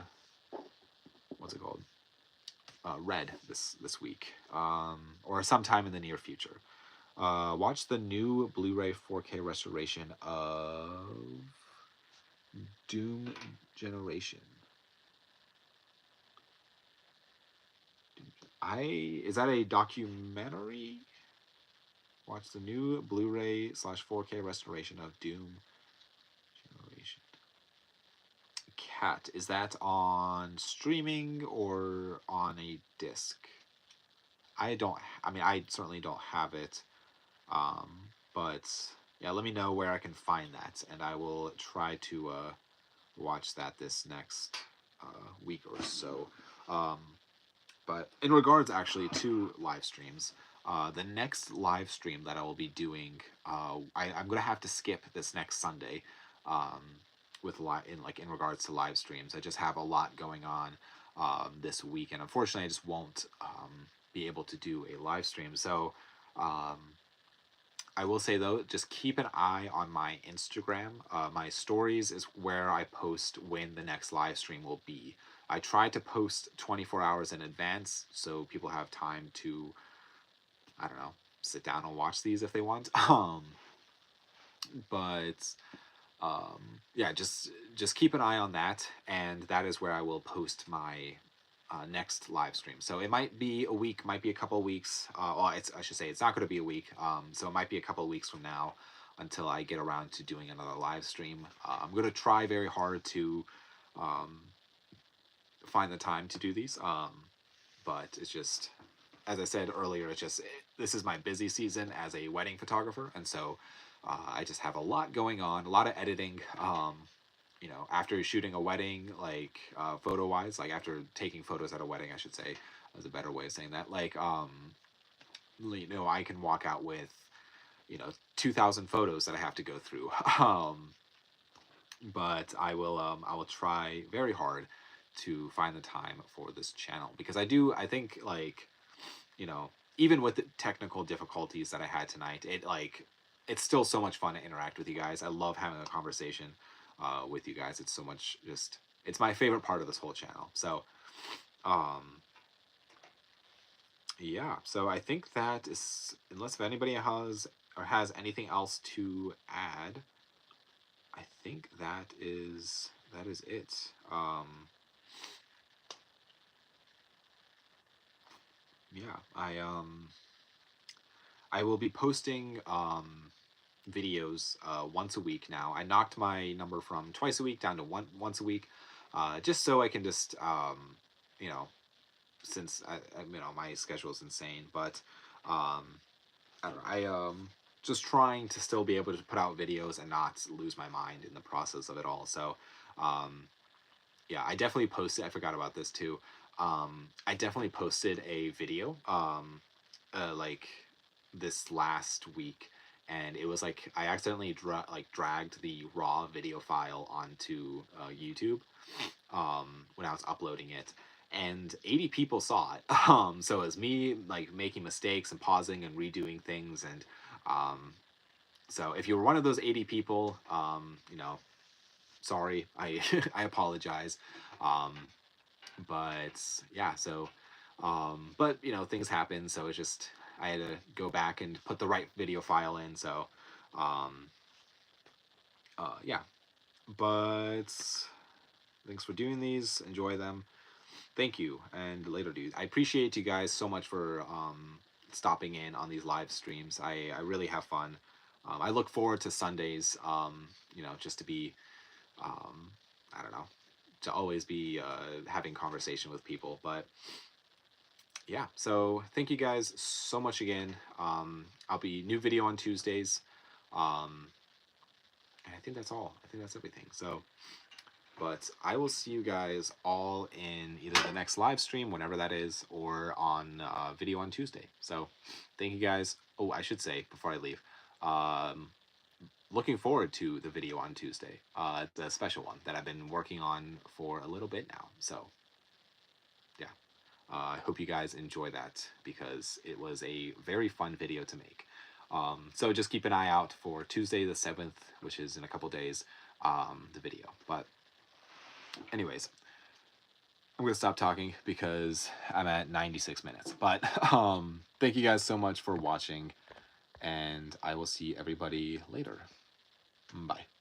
Speaker 1: what's it called? Red this week, or sometime in the near future. Watch the new Blu-ray 4K restoration of Doom Generation. Is that a documentary? Watch the new Blu-ray / 4K restoration of Doom Generation. Cat, is that on streaming or on a disc? I don't. I mean, I certainly don't have it. But yeah, let me know where I can find that, and I will try to watch that this next week or so. Um, but in regards actually to live streams, the next live stream that I will be doing, I'm gonna have to skip this next Sunday. With in regards to live streams, I just have a lot going on this week, and unfortunately, I just won't be able to do a live stream. So. I will say though, just keep an eye on my Instagram. My stories is where I post when the next live stream will be. I try to post 24 hours in advance so people have time to, I don't know, sit down and watch these if they want. But yeah, just keep an eye on that, and that is where I will post my next live stream. So it might be a week, might be a couple of weeks. I should say it's not going to be a week. So it might be a couple of weeks from now until I get around to doing another live stream. I'm going to try very hard to um, find the time to do these. But it's just, as I said earlier, this is my busy season as a wedding photographer, and so I just have a lot going on, a lot of editing. After shooting a wedding, like photo wise, like after taking photos at a wedding, I should say, is a better way of saying that. I can walk out with 2,000 photos that I have to go through. But I will try very hard to find the time for this channel, because I think, like, even with the technical difficulties that I had tonight, it's still so much fun to interact with you guys. I love having a conversation with you guys. It's so much, it's my favorite part of this whole channel. So um yeah, so I think that is, unless if anybody has anything else to add, I think that is it. Yeah, I will be posting videos once a week now. I knocked my number from twice a week down to once a week, just so I can just you know since my schedule is insane. But um, I don't know. Just trying to still be able to put out videos and not lose my mind in the process of it all. So um, yeah, I definitely posted. I forgot about this too. I definitely posted a video like this last week, and it was like I accidentally dragged the raw video file onto YouTube when I was uploading it, and 80 people saw it. So it was me like making mistakes and pausing and redoing things, and um, so if you were one of those 80 people, sorry, I I apologize. Um, but yeah, so but things happen, so it's just I had to go back and put the right video file in. So um, yeah, but thanks for doing these. Enjoy them. Thank you, and later, dude. I appreciate you guys so much for stopping in on these live streams. I really have fun. I look forward to Sundays. Just to be, I don't know, to always be having conversation with people. But yeah, so thank you guys so much again. I'll be new video on Tuesdays. Um, and I think that's all. I think that's everything. So, but I will see you guys all in either the next live stream, whenever that is, or on video on Tuesday. So, thank you guys. Oh, I should say before I leave, um, looking forward to the video on Tuesday, the special one that I've been working on for a little bit now. So, yeah, I hope you guys enjoy that because it was a very fun video to make. So just keep an eye out for Tuesday the 7th, which is in a couple days, the video. But anyways, I'm going to stop talking because I'm at 96 minutes. But thank you guys so much for watching, and I will see everybody later. Bye.